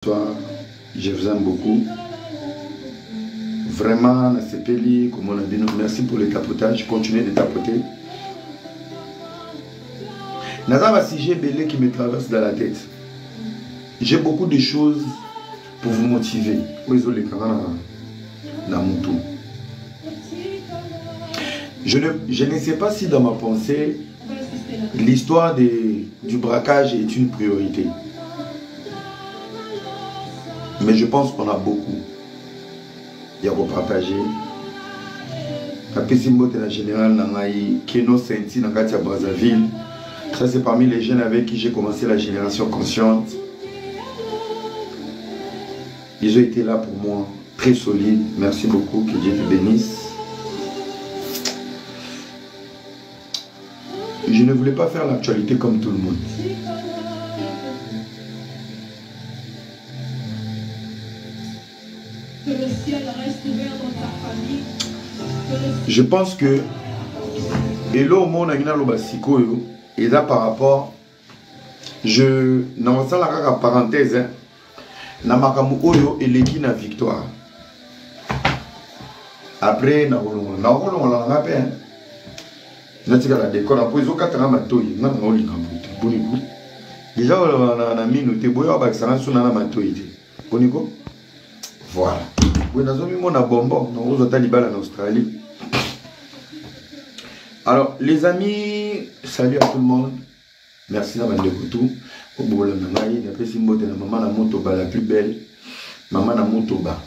Toi, je vous aime beaucoup. Vraiment, comme on a dit, merci pour le tapotage. Continuez de tapoter. Nazar un sujet belé qui me traverse dans la tête. J'ai beaucoup de choses pour vous motiver. Je ne sais pas si dans ma pensée, l'histoire du braquage est une priorité. Mais je pense qu'on a beaucoup. Il y a repartager. En général, Keno Senti dans Katia Brazzaville. Ça, c'est parmi les jeunes avec qui j'ai commencé la génération consciente. Ils ont été là pour moi, très solides. Merci beaucoup, que Dieu te bénisse. Je ne voulais pas faire l'actualité comme tout le monde. Que le ciel reste ouvert dans ta famille. Je pense que et là au monde et là par rapport je dans ça la parenthèse na makamu oyo eleki na victoire après na rolonga la ngape na tika la décor après zo katanga matoyi na ngolinga boniko déjà na minute boyo ba ça na matoyi boniko. Voilà. Vous avez mis mon bonbon. Nous avons Taliban en Australie. Alors, les amis, salut à tout le monde. Merci d'avoir de tout. Au bout de la maman, la motoba la plus belle. Maman la motoba.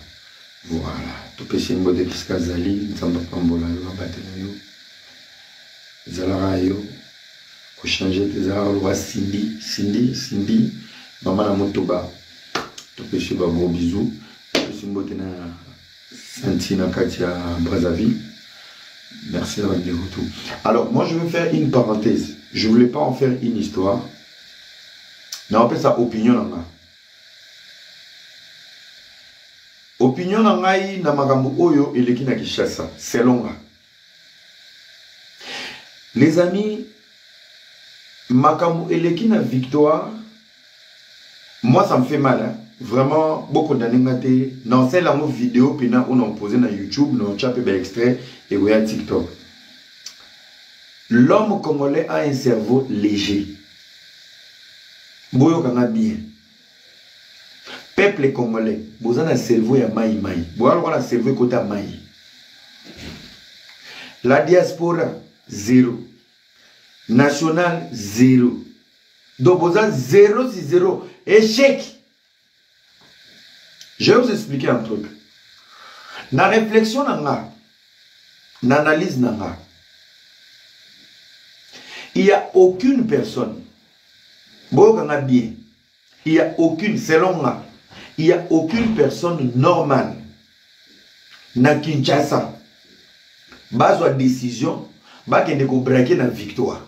Voilà. Tout péché une de Kiskazali. Nous sommes pas en bola. Nous avons battu nous. Zalarayo. Pour changer tes arts. Cindy. Maman la motoba. Tout péché, gros bisous. Santina Katia Brazzaville. Merci d'avoir des retours. Alors, moi, je veux faire une parenthèse. Je ne voulais pas en faire une histoire. Mais on appelle ça opinion. Opinion nangai na magambo oyo eleki na Kinshasa. Selon moi. Les amis, makambo eleki na victoire. Moi, ça me fait mal. Hein? Vraiment, beaucoup d'années, dans celle là, vidéo, puis on a posé dans YouTube, on a chapé extrait et on a TikTok. L'homme congolais a un cerveau léger. Boyo kanga bien. Peuple congolais, vous avez un cerveau ya maï. Vous avez un cerveau côté maï. La diaspora, 0. National, 0. Donc vous avez 0 sur 0. Échec. Je vais vous expliquer un truc. La réflexion, l'analyse, il n'y a aucune personne, il n'y a aucune, selon moi, il n'y a aucune personne normale, na Kinshasa, base de décision, qui ne braquer la victoire.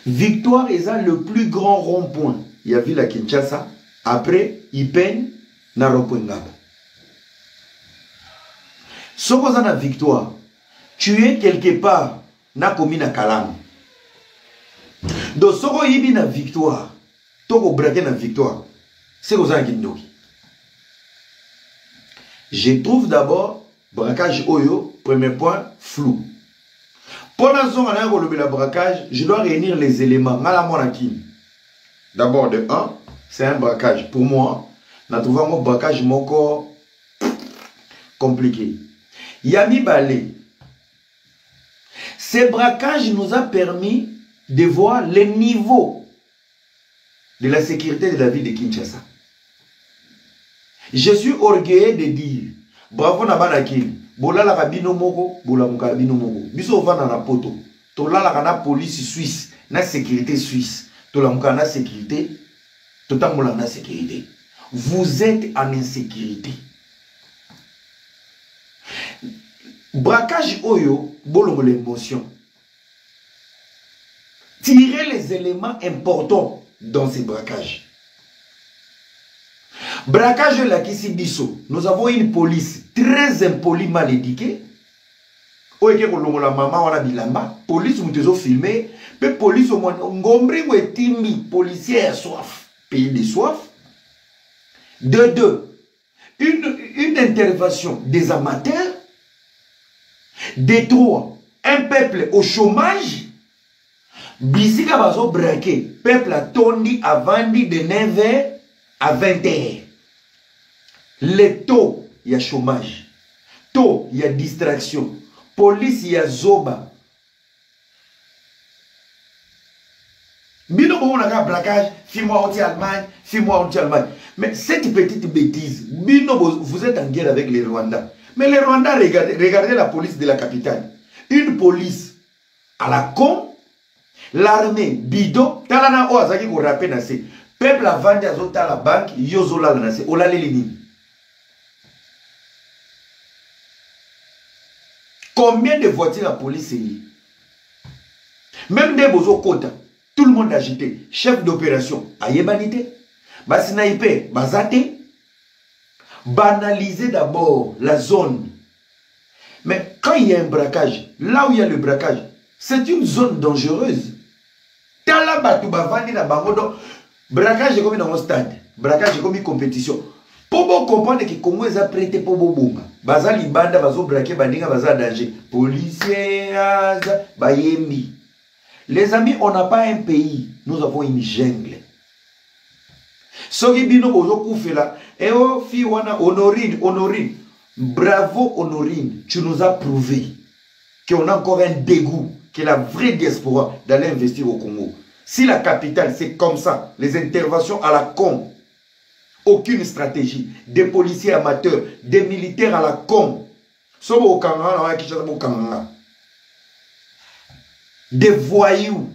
Victoire est le plus grand rond-point. Il y a vu la Kinshasa. Après, il peine na Ropengaba. Si vous avez une victoire, tu es quelque part na commune à Kalam. Donc, si vous avez une victoire, tu as braqué la victoire. C'est vous avez une. Je trouve d'abord, braquage Oyo, premier point, flou. Pour l'instant, on a le braquage, je dois réunir les éléments. D'abord, de 1. C'est un braquage. Pour moi, on a trouvé un braquage encore compliqué. Yami Balé. Ce braquage nous a permis de voir le niveau de la sécurité de la ville de Kinshasa. Je suis orgueilleux de dire, bravo Nabanakil, bola la kabino moko, bola mukabino moko. Biso va na poto. Tola la kana police suisse, na sécurité suisse. Tola mukana sécurité. Totalement en insécurité. Vous êtes en insécurité. Braquage oyo, bolongo l'émotion. Tirez les éléments importants dans ces braquages. Braquage la Kisibiso. Nous avons une police très impolie, mal éduquée. Oye kolongo la maman wana bilamba. Police mutezo filmé. Mais police au moins ngombre ou etimbi policier soif. pays de soif. De deux, une intervention des amateurs. De trois, un peuple au chômage. Bisika bazo braqué, peuple a tondi a vendi de 9h à 20h. Le taux, il y a chômage. Taux, il y a distraction. Police, il y a zoba. Bino on a un braquage, fais-moi anti Allemagne, fais-moi anti Allemagne. Mais cette petite bêtise, Bino, vous êtes en guerre avec les Rwandais. Mais les Rwandais, regardez la police de la capitale. Une police à la con. L'armée bidon talana o azaki ko rapé na se peuple a vendu azota la banque yozola na se olale lini. Combien de voitures la police est? Même des bozo kota, tout le monde a agité. Chef d'opération a yebanité. Ba sniper bazate. Banaliser d'abord la zone. Mais quand il y a un braquage, là où il y a le braquage, c'est une zone dangereuse. Tala batu bavandi na bangodo, braquage est comme dans un stade, braquage est comme une compétition. Pour vous comprendre que Congo est prêté pour vous bomba. Baza libanda bazo braquer bandinga baza danger. Policiers, bayembi. Les amis, on n'a pas un pays, nous avons une jungle. Soki bino bozo koufela, et oh fi wana Honorine, Honorine. Bravo Honorine, tu nous as prouvé qu'on a encore un dégoût, que la vraie diaspora d'aller investir au Congo. Si la capitale, c'est comme ça, les interventions à la con, aucune stratégie, des policiers amateurs, des militaires à la con, des voyous,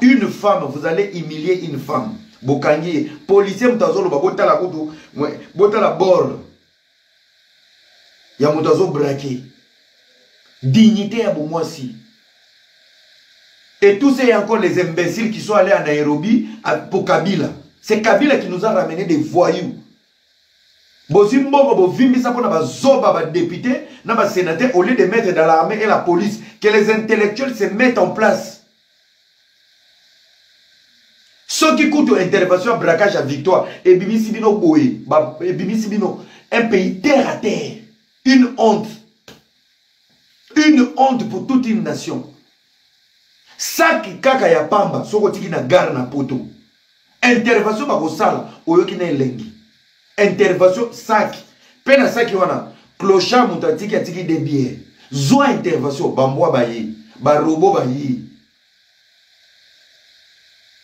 une femme, vous allez humilier une femme, bokangi, policier, bota la bord, ya mutazo braqué. Dignité à Boumouassi. Et tous ces encore les imbéciles qui sont allés à Nairobi pour Kabila. C'est Kabila qui nous a ramené des voyous. Bozimbo, Bovimisa, Zoba, député, sénateur, au lieu de mettre dans l'armée et la police, que les intellectuels se mettent en place. Ceux qui coûtent intervention, braquage à victoire, et Bimisibino Boé, et Bimisibino, un pays terre à terre. Une honte. Une honte pour toute une nation. Saki kaka ya pamba, soko tiki na gare na poto. Intervention bakosala, oyoki na elengi. Intervention saki. Pena saki wana, clochard mutatiki atiki de bière. Zwa intervention, bamboa bayi, barobo bayi.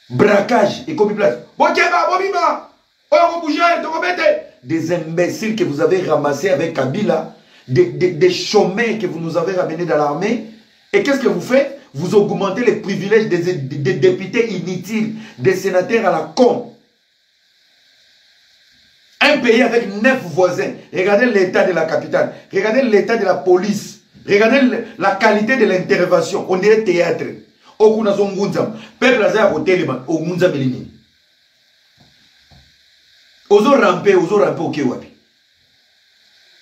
Braquage, et comme place. Bokeba, bobima, oyo bouger, tokobete. Des imbéciles que vous avez ramassés avec Kabila. Des chômeurs que vous nous avez ramenés dans l'armée. Et qu'est-ce que vous faites? Vous augmentez les privilèges des députés inutiles, des sénateurs à la con. Un pays avec 9 voisins. Regardez l'état de la capitale. Regardez l'état de la police. Regardez la qualité de l'intervention. On dirait théâtre. Peuple azaya kotelema ogunza melini. Ozo rampe oke wapi.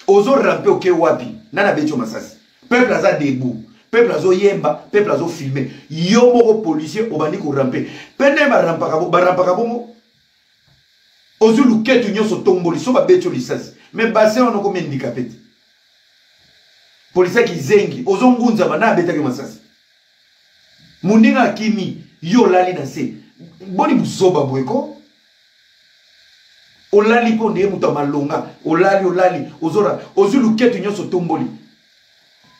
Ozo rampe oke wapi. Nana becho masasi. Peuple aza debout. Peuple azo yemba, peuple azo filmer. Yo moko policier obandi ko rampe. Pende barampaka bongo. Ozo luketu nyoso tomboli so ba becho lisasi. Mais basé on ko handicapé. Policier ki zengi, ozo ngunza mana betaki masasi. Mundinga kimi yo lali na se. Boni buzoba boyko. Olali po ndeye mutu malonga, olali, ozora, ozulu ketu nyoso tomboli.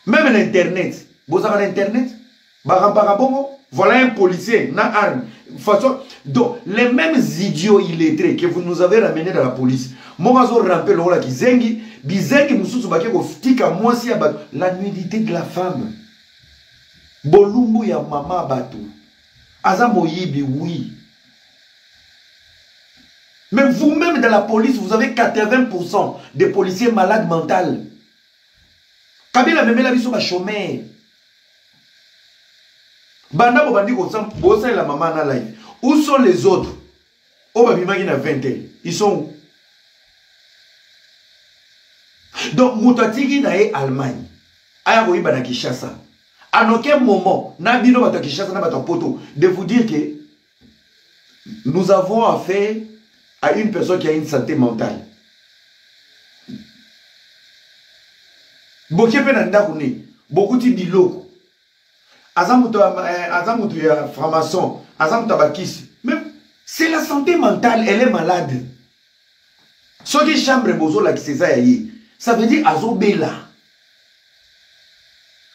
Même l'internet, vous avez l'internet, voilà un policier, na arme. Façon, donc, les mêmes idiots illettrés que vous nous avez ramenés dans la police, Morazo rampé l'ola qui zengi, bizengi mususu bakeko ftika mwasi ya batu, la nudité de la femme. Bolumbu ya mama batu. Aza moyibi, oui. Mais vous-même dans la police, vous avez 80% de policiers malades mentaux. Kabila même la vie sur ma chômeur. Banda bobandi ko sam bossa la maman na live. Où sont les autres? Oh babimaki na 20 ans. Ils sont où? Donc mutatiki na Allemagne. Aya ko ibana Kinshasa. À aucun moment, na bino bato Kinshasa na bato poto de vous dire que nous avons affaire à une personne qui a une santé mentale. Beaucoup de biloko. Azamuto ya franc-maçon, azamuto bakis. Même c'est la santé mentale, elle est malade. Ce qui chambre bozo la ça veut dire azobela.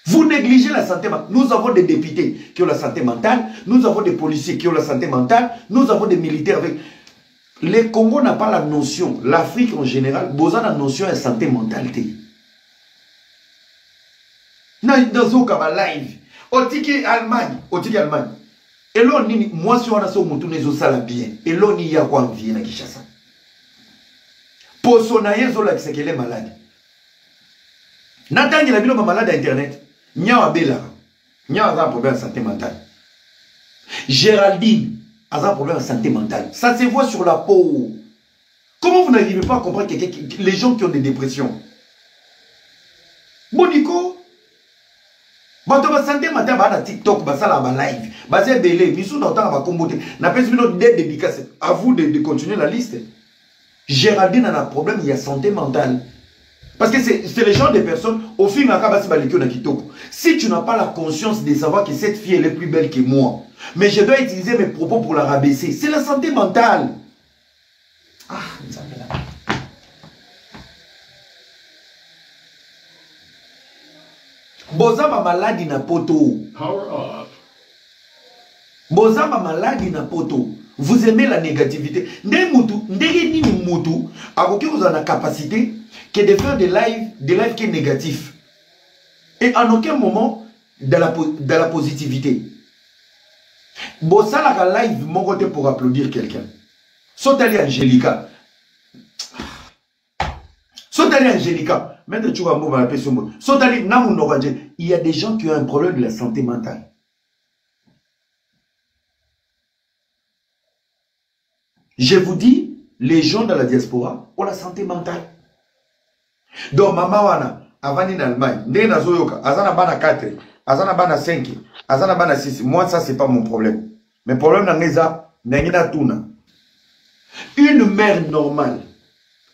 Vous négligez la santé mentale. Nous avons des députés qui ont la santé mentale, nous avons des policiers qui ont la santé mentale, nous avons des militaires avec. Le Congo n'a pas la notion, l'Afrique en général, besoin de la notion de santé mentale. Dans un live, Otiki Allemagne. Et là, moi, si on a ça, on a bien. Et là, on y a quoi en vie, na Kishasa. Pour son aïe, c'est qu'elle est malade. Nathan, il a vu le malade à Internet. Nya Abela. Nya a un problème de santé mentale. Géraldine a un problème de santé mentale. Ça se voit sur la peau. Comment vous n'arrivez pas à comprendre les gens qui ont des dépressions? Bonico. Bato ba santé mentale ba na TikTok ba sala ba live ba c'est belé biso dans temps ba comboter na pèse bino des dédicaces à vous de continuer la liste. Géraldine a un problème, il y a santé mentale. Parce que c'est le genre de personnes au film à Kabasi Balikyo na Kitoko. Si tu n'as pas la conscience de savoir que cette fille elle est plus belle que moi, mais je dois utiliser mes propos pour la rabaisser, c'est la santé mentale. Ah, ça me là. Bozama maladi na poto. Power off. Bozama maladi na poto. Vous aimez la négativité. Ndenge nini mutu akoki vous en a capacité que de faire des lives qui est négatif. Et en aucun moment de la positivité. Bozala ka live mon côté pour applaudir quelqu'un. Sotali Angelica. Sotali Angelica. Maintenant, tu vas me faire mot. Il y a des gens qui ont un problème de la santé mentale. Je vous dis, les gens dans la diaspora ont la santé mentale. Donc, maman wana, avant en Allemagne, ndena zoyoka, azana bana 4, azana bana 5, azana bana 6. Moi, ça, c'est pas mon problème. Mes problèmes dans les nangina tuna. Une mère normale,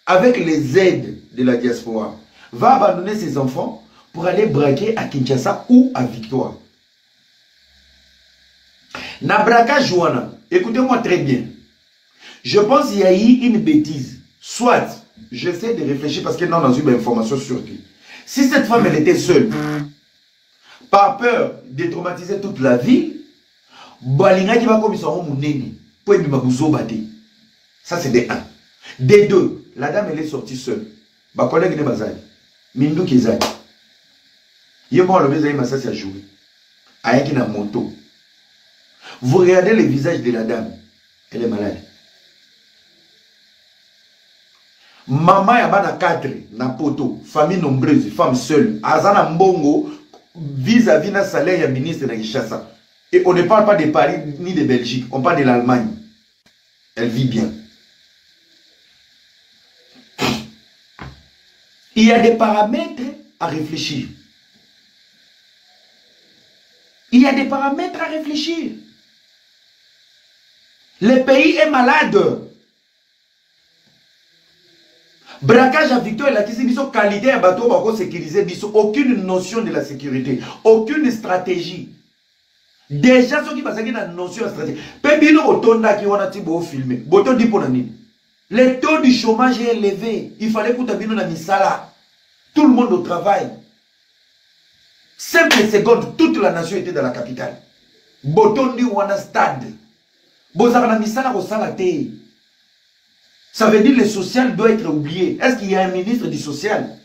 avec les aides de la diaspora, va abandonner ses enfants pour aller braquer à Kinshasa ou à Victoire. Na braquage Joana, écoutez-moi très bien. Je pense qu'il y a eu une bêtise. Soit, j'essaie de réfléchir parce que non, on a eu une information sur lui. Si cette femme, elle était seule, par peur de traumatiser toute la ville, ça c'est des 1. Des 2, la dame, elle est sortie seule. Ma collègue n'est pas là. Mindou qui est là. Il y a le message, il ça joué. Avec une moto. Vous regardez le visage de la dame. Elle est malade. Maman yabana 4 na poto, famille nombreuse, femme seule, azana mbongo vis-à-vis na salaire ya ministre na Kinshasa. Et on ne parle pas de Paris ni de Belgique, on parle de l'Allemagne. Elle vit bien. Il y a des paramètres à réfléchir. Il y a des paramètres à réfléchir. Le pays est malade. Braquage à Victoire et la qualité à bateau pour sécuriser, aucune notion de la sécurité, aucune stratégie. Déjà, ceux qui passent une notion de stratégie. Pébino autonda qui wana tibo filmer. Boto di ponani. Le taux du chômage est élevé. Il fallait que tu na misala. Tout le monde au travail. 5 secondes, toute la nation était dans la capitale. Boto di wana stade. Bozara na misala ko salate. Ça veut dire que le social doit être oublié. Est-ce qu'il y a un ministre du social?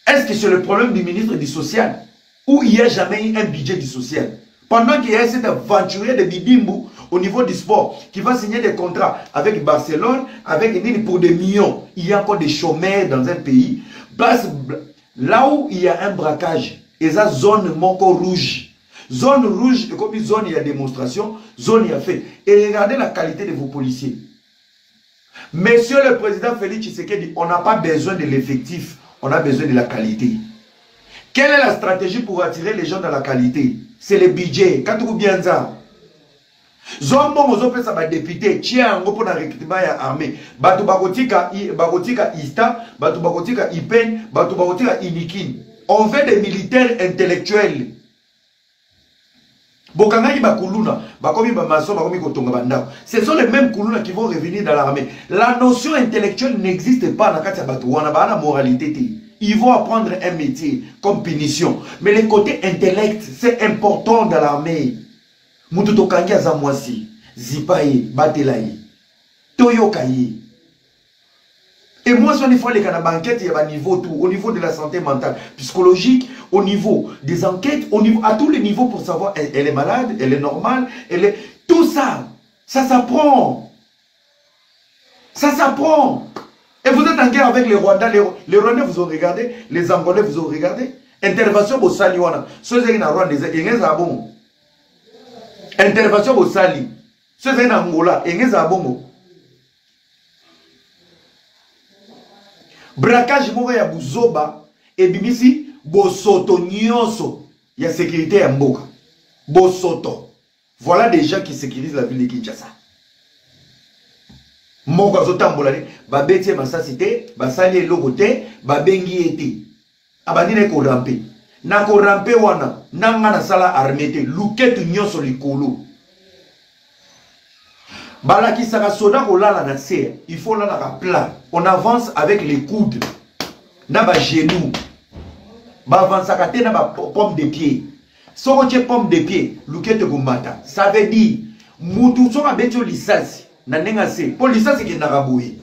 Est-ce que c'est le problème du ministre du social? Ou il n'y a jamais eu un budget du social? Pendant qu'il y a cet aventurier de Bidimbu au niveau du sport qui va signer des contrats avec Barcelone, avec pour des millions, il y a encore des chômeurs dans un pays. Là où il y a un braquage, et ça zone monco rouge. Zone rouge, comme une zone il y a démonstration, zone il y a fait. Et regardez la qualité de vos policiers. Monsieur le président Félix Tshisekedi, on n'a pas besoin de l'effectif, on a besoin de la qualité. Quelle est la stratégie pour attirer les gens dans la qualité? C'est le budget. Quand vous bien ça. Zombo mozopesa ba député tia yango pour na recrutement ya armée. Batu bakotika Ista, batu bakotika Ipen, batu bakotika Inikin. On veut des militaires intellectuels. Bokangaki bakuluna, bakomi ba maso, bakomi kotonga bandako. Ce sont les mêmes kuluna qui vont revenir dans l'armée. La notion intellectuelle n'existe pas dans katia batu wana ba na moralité te. Ils vont apprendre un métier comme punition. Mais le côté intellect, c'est important dans l'armée. Mututo kangi azamwasi, zipaye, batelaye, toyokaye. Et moi, soit il faut aller à la banquette, il y a un niveau tout, au niveau de la santé mentale, psychologique, au niveau des enquêtes, au niveau, à tous les niveaux pour savoir elle est malade, elle est normale, elle est... Tout ça, ça s'apprend. Ça s'apprend. Et vous êtes en guerre avec les Rwandais. Les Rwandais vous ont regardé, les Angolais vous ont regardé. Intervention au Saliwana. Ceux qui ont Rwanda, ils ont bon. Intervention au Sali. Ceux qui ont Angola, ils ont bon. Braquage moko ya buzoba et bimisi bosoto nyonso ya sécurité ya mboka. Bosoto. Voilà des gens qui sécurisent la ville de Kinshasa. Moko azotambola ne ba betie masasi te, ba sali eloko te, ba bengi ete. Abandine ko rampe. Na ko rampe wana nanga na sala armée te, luketu nyonso likolo. Balaki saka soda kolala na serre, il faut lala ka plat. On avance avec les coudes, na ba genoux. Ba avance te na ba pomme de pied. Soko che pomme de pied, luketu gumata. Ça veut dire mutu soka betio lisasi na nenga se. Po lisasi ki nakaboui.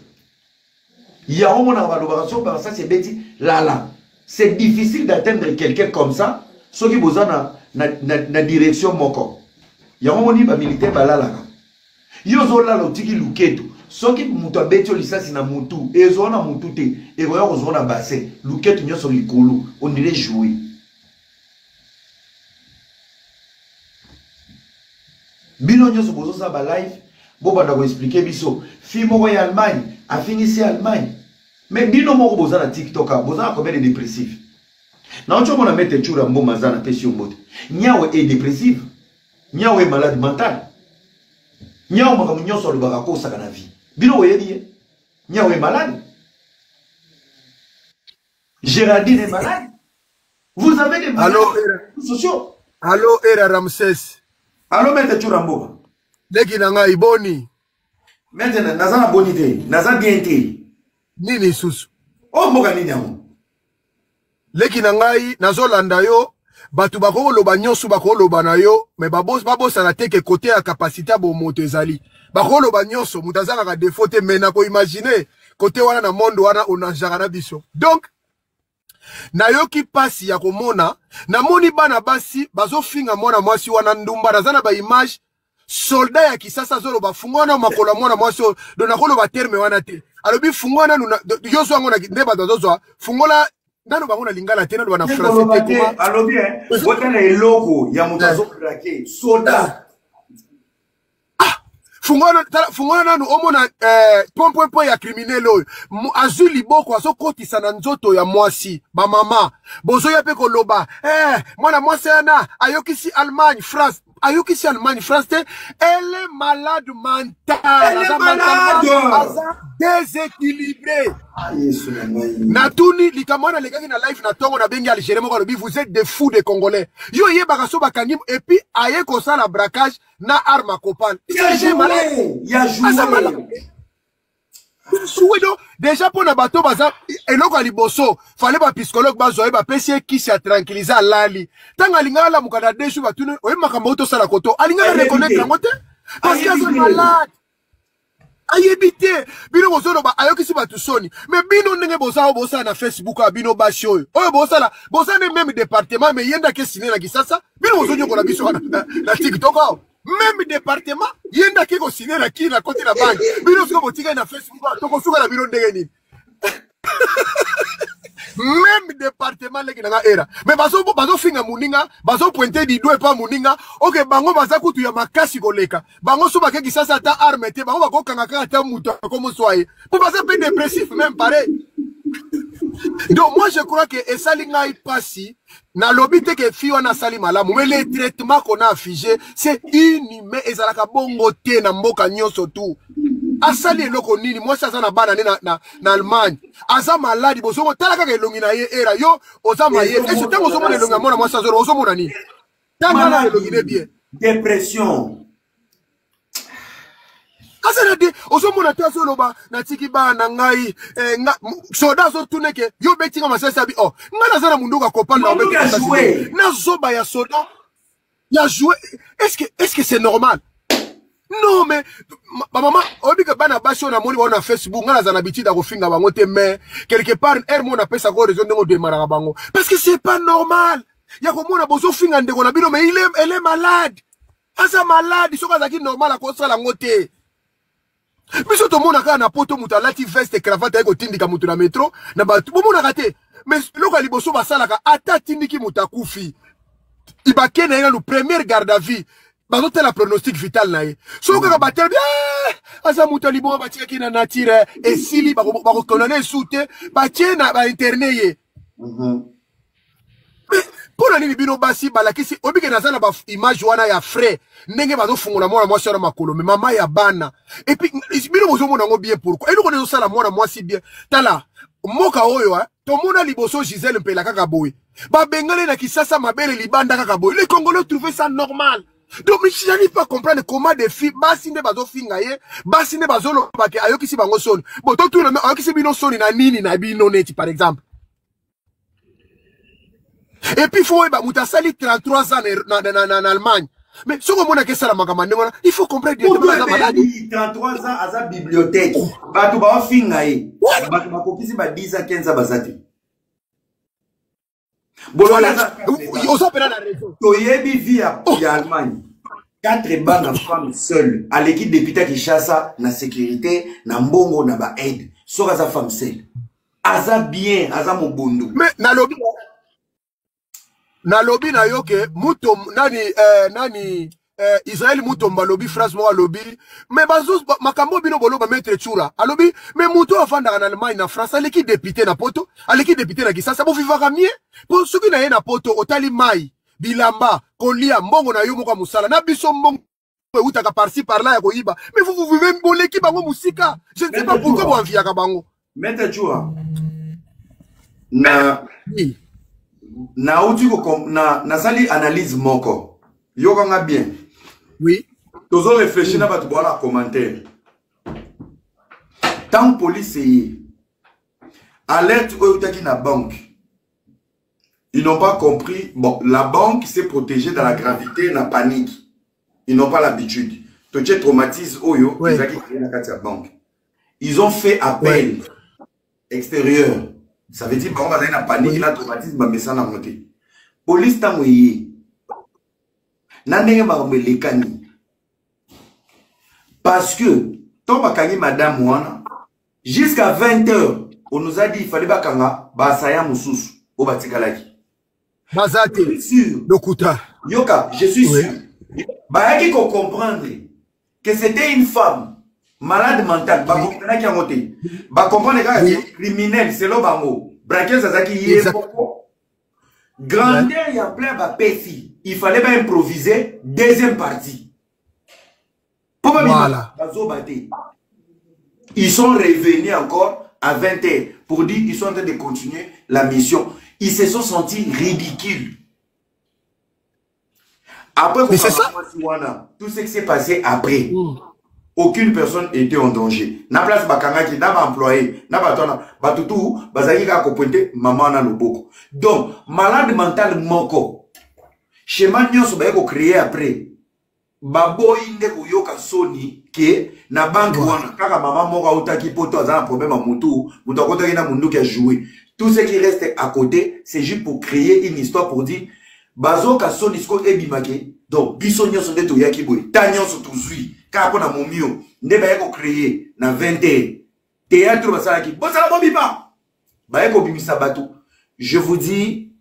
Ya homo na baloba so ba ça c'est beti lala. C'est difficile d'atteindre quelqu'un comme ça, soki bozana na direction moko. Ya homo ni ba militaire balala. Yozola lotiki luketu. Soki mutu abeti lisasi na mutu, ezona mutu te, egoya kozona bassin, luketu nyoso likolo, on dirait jouer. Bino nyoso bozo sa ba live, boba da ko expliquer biso. Fi moko ya Allemagne, a fini ici Allemagne. Mais bino moko boza na TikTok, boza na combien de dépressifs. Na oncho mona mette chura mboma za na pesi mbote. Nyawe est dépressif. Nyawe est malade mental. Nyawe maka munyoso lo baka kosa kana vie. Bino oyebi Nyawe est malade. Géraldine est malade. Vous avez des malades sociaux. Allô Era Ramsès. Allô mette chura mboma. Leki na ngai boni. Maintenant nazana boni te, nazana bien te. Nini susu. Oh mboka nini yango. Leki na ngai nazolanda yo. Batu bako loba nyonso bako loba na yo, mais babosa na teke côté ya capacité bo moto ezali. Bako loba nyonso mutazaka ka défaut te mena ko imaginer côté wana na monde wana onanjaka na biso. Donc na yo ki pasi ya komona na moni bana basi bazofinga mwana mwasi wana ndumba nazana ba image soldat ya kisasa zolo bafungwana makola mwana mwasi do na koloba terme wana te. Alobi fungwana yo so ngona ndeba dozozwa fungola nano bangona lingala tena wana français te kuma alobi wotana eloko ya mutazo krake soda fungwana nanu omona pompo ya criminel oyo azuli boko azokotisa na nzoto ya mwasi ba mama bozo ya pe koloba mwana mwasi yana ayokisi Allemagne France ayokisi Allemagne France te elle est malade mentale elle est malade déséquilibrée Natuni likamwana lekaki na live na tongo na bengi Algérie moko lobi vous êtes des fous des Congolais yo ye bakaso bakangi et puis aye ko sala braquage na arme à copane ya joué Souido déjà pour na bateau baza eloko liboso fallait ba psychologue bazoye ba pesi kisi ya tranquilliser lali tanga lingala la mukada desu batune oye makambo to sala koto alingala reconnaître ngote parce que sont malade ayebite bino bozono ba ayokisi batu soni mais bino ndenge bosa na Facebook a bino bashi oyo bosa ne même département mais yenda ke signer na kisasa bino bozonyo ko na biso na TikTok même département yenda ke ko signer na ki na côté la banque bino siko botika na Facebook to ko suka na bino ndenge nini même département leki na era mais bazo finga muninga bazo pointer di doigt pas muninga OK bango baza kutu ya makasi koleka bango so bakeki sasa ta arme te bango bakokanga kaka ta muto comme soye pour baza pe dépressif même pareil Donc moi je crois que esali ngai pasi na lobby te que fi wana sali malamu mais les traitements qu'on a affiché c'est inhumain ezalaka bongo te na mboka nyonso tout. Asali eloko nini moi ça na bana na Allemagne aza malade bosongo tala kaka elongi na ye era yo oza maye et ce temps osomona elongi mona moi ça zoro osomona nini tanga na elongi ne bien dépression asana de osomona taso loba na tiki ba na ngai soda zo tuneke yo betinga masasa bi oh ngana zana munduka kopana na obeti na zoba ya soda ya jouer est-ce que c'est normal? Non mais maman obika bana basho na moni na Facebook ngana zana bitida ko finga bango te mais quelque part mo na pesa ko raison ngo démarrer bango parce que c'est pas normal ya ko mona bozo finga ndeko na bino mais elle est malade asa malade soka zaki normal a ko sala ngote biso to mona ka na poto muta lati veste cravate ko tindika mutu na metro na ba bo mona kate mais loka liboso basala ka ata tindiki muta kufi ibake na le premier garde à vue bazote la pronostic vital na ye so kaka batel asa muta libo batika kina natire et sili bako condamner soute batie na ba internet ye pour nini bino basi balakisi obike nazana ba image wana ya frais ndenge bazo fungola mwana mwasi na makolo mais mama ya bana et puis bino bozo mona ngo bien pourquoi et nous connaissons ça la mwana mwasi bien tala moka oyo to mona liboso Gisèle Mpela kaka boy ba bengale na kisasa mabele libanda kaka boy les Congolais trouvaient ça normal. Donc je n'arrive pas à comprendre comment des filles basi ne bazo fingaye basi ne bazo lo bake ayoki si bango son bon to tout le ayoki si bino son na nini na bino neti par exemple. Et puis il faut que sali 33 ans en Allemagne. Mais ce qu'on a que ça il faut comprendre que 33 ans à sa bibliothèque. Batu ba fingaye. Batu ba kopisi ba 10 ans 15 ans bazati. Voilà. On s'appelle la raison. Toyebi via Allemagne. 4 banques de femmes seules. À l'équipe député qui chasse na sécurité, na mbongo na ba aide. Soka sa femme seule. Aza bien, aza mobondo. Mais na lobby na yoke muto nani Israël muto mba lobby France mo lobby mais bazo makambo bino bolo ba mettre chura a lobby mais muto afanda en Allemagne na France aleki député na poto aleki député na Kisasa bo vivaka mieux pour ceux qui na ye na poto otali mai bilamba kolia mbongo na yo moko musala na biso mbongo utaka par-ci par-là ya koyiba mais vous vivez boleki bango musika je ne sais pas pourquoi vous enviaka bango mettre chura na uti ko na sali analyse moko yo kanga bien oui tozo réfléchir na batu bola commentaire tant police alerte oyutaki na banque ils n'ont pas compris bon la banque s'est protégée dans la gravité na panique ils n'ont pas l'habitude to tu traumatise oyo ezaki na kati ya banque ils ont fait appel extérieur. Ça veut dire qu'on va dans la panique, la traumatisme, mais ça n'a pas monté. Police t'a mouillé. N'andenge ma lekani. Parce que, tant que madame Mouana, jusqu'à 20h, on nous a dit il fallait pas kanga, ba saya moussous, au batikalaki. Bazate, je suis sûr. Dokuta. Yoka, je suis sûr. Bah, y'a qui comprendre que c'était une femme. Malade mental, bah comprendre qui a monté, bah comprendre que criminel, c'est le bango. Braquer ça qui y est grandeur il y a plein bah péfi. Il fallait pas improviser deuxième partie. Voilà. Ils sont revenus encore à 20h pour dire qu'ils sont en train de continuer la mission. Ils se sont sentis ridicules. Après, mais c'est ça. Tout ce qui s'est passé après. Aucune personne était en danger. Na place bakanga qui n'a pas employé, n'a pas tona, batutu, bazaki ka ko pointer maman na loboko. Donc, malade mental moko. Schéma nyonso ba ko créer après. Babo inde ko yoka soni ke na banque wana kaka maman moko utaki poto za problème à mutu, mutu ko na mundu qui a joué. Tout ce qui reste à côté, c'est juste pour créer une histoire pour dire bazo ka soni sko ebimake. Donc, biso nyonso ndeto yaki boy. Ta nyonso tuzui. Car on a mon mieux, ne va pas créer dans 20h. Théâtre basala qui bon ça la bombe pas. Ba ko bimisa bato. Je vous dis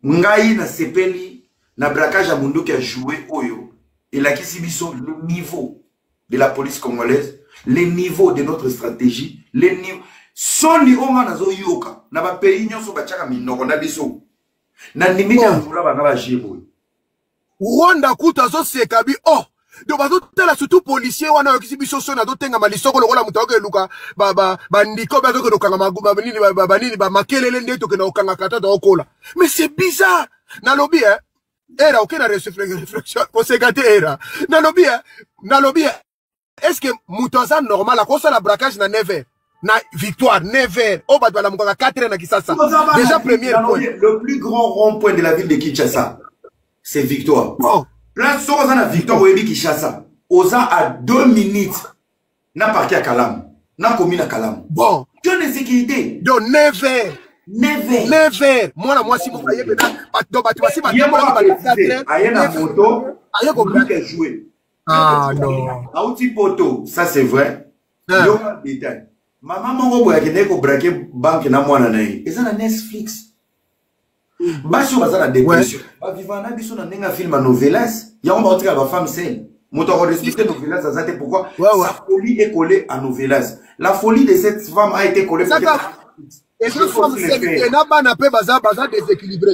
ngai na sepeli na braquage à mundo qui a joué oyo et la kisibiso le niveau de la police congolaise, le niveau de notre stratégie, le niveau Soni onga nazo yoka na ba pays nyonso bachaka minoko na biso. Na nimika nzula banga ba jibo. Rwanda kuta zo sekabi oh do bazo tela surtout policier wana yokisi biso so na do tenga malisoko lokola mutaoke luka ba ndiko ba ko kanga maguba nini ba nini ba makelele ndeto ke na okanga kata do okola. Mais c'est bizarre. Na lobby era aucune réflexion pour se gâter era. Na lobby est-ce que mutaza normal a kosa la braquage na 9h na victoire 9h au bas de la mukaka 4h na Kinshasa. Déjà premier point. Le plus grand rond-point de la ville de Kinshasa. C'est victoire. Oh. Là, si on a la victoire au Kinshasa, osa à 2 minutes, n'a parqué à Kalam, n'a commune à Kalam. Bon. Tu as des sécurités. Donc 9h. 9h. Moi, si vous voyez, il y a un photo, il y a joué. Ah non. Auti poto, ça c'est vrai. Il y a un détail. Ma maman a braqué banque na mwana naï. Et ça na Netflix. Baso baza na dépression. Ba vivana biso na nenga film à novelas. Ya on va dire la femme seule. Moto a respecté novelas ça c'est pourquoi sa folie est collée à novelas. La folie de cette femme a été collée et cette femme seule na bana pe baza déséquilibré.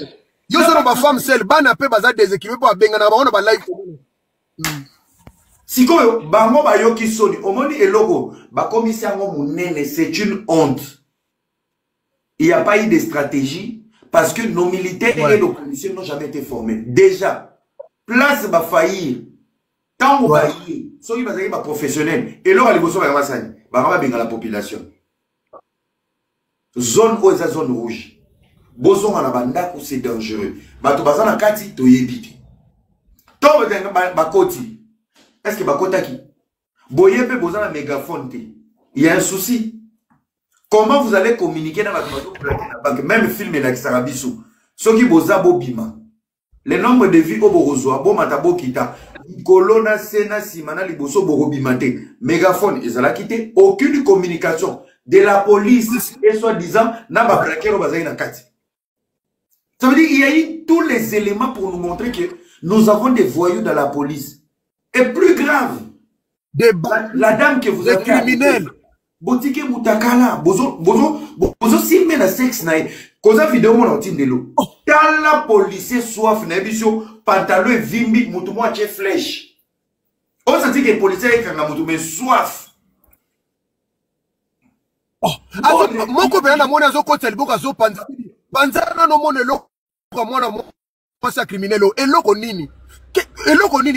Yo so ba femme seule bana pe baza déséquilibré pour benga na ba on ba life. Sikoyo bango ba yoki soni omoni eloko ba commissaire ngo munene c'est une honte. Il n'y a pas eu de stratégie. Parce que nos militaires et nos policiers n'ont jamais été formés. Déjà, place va faillir. Tant qu'on va faillir, soit ils vont être professionnels. Et là, les bossons vont être la population. Zone où est la zone rouge. Bossons à la bande, c'est dangereux. Bato bazan na kati, to yebiti. Tant que bakoti. Est-ce que bakota qui? Boyepe bosan na mégaphone. Il y a un souci. Comment vous allez communiquer dans la banque? Même film et l'exarabiso. Ce qui vous a beau bima. Le nombre de vies au Borozoa, bon matabo kita. Colonna sena simana liboso borobimate. Mégaphone, ils ont quitté. Aucune communication de la police et soi-disant n'a pas braqué au bazar na kati. Ça veut dire qu'il y a eu tous les éléments pour nous montrer que nous avons des voyous dans la police. Et plus grave, la dame que vous avez criminels. Botike mutakala bozo simé na sexe na koza vidéo mona otindelo tala policier soif na biso pantalon vimbi mutu mo che flèche on sait que policier kanga mutu mais soif moko bena na mona zo kotel boka zo panzana no monelo ko mona mo pasa criminelo eloko nini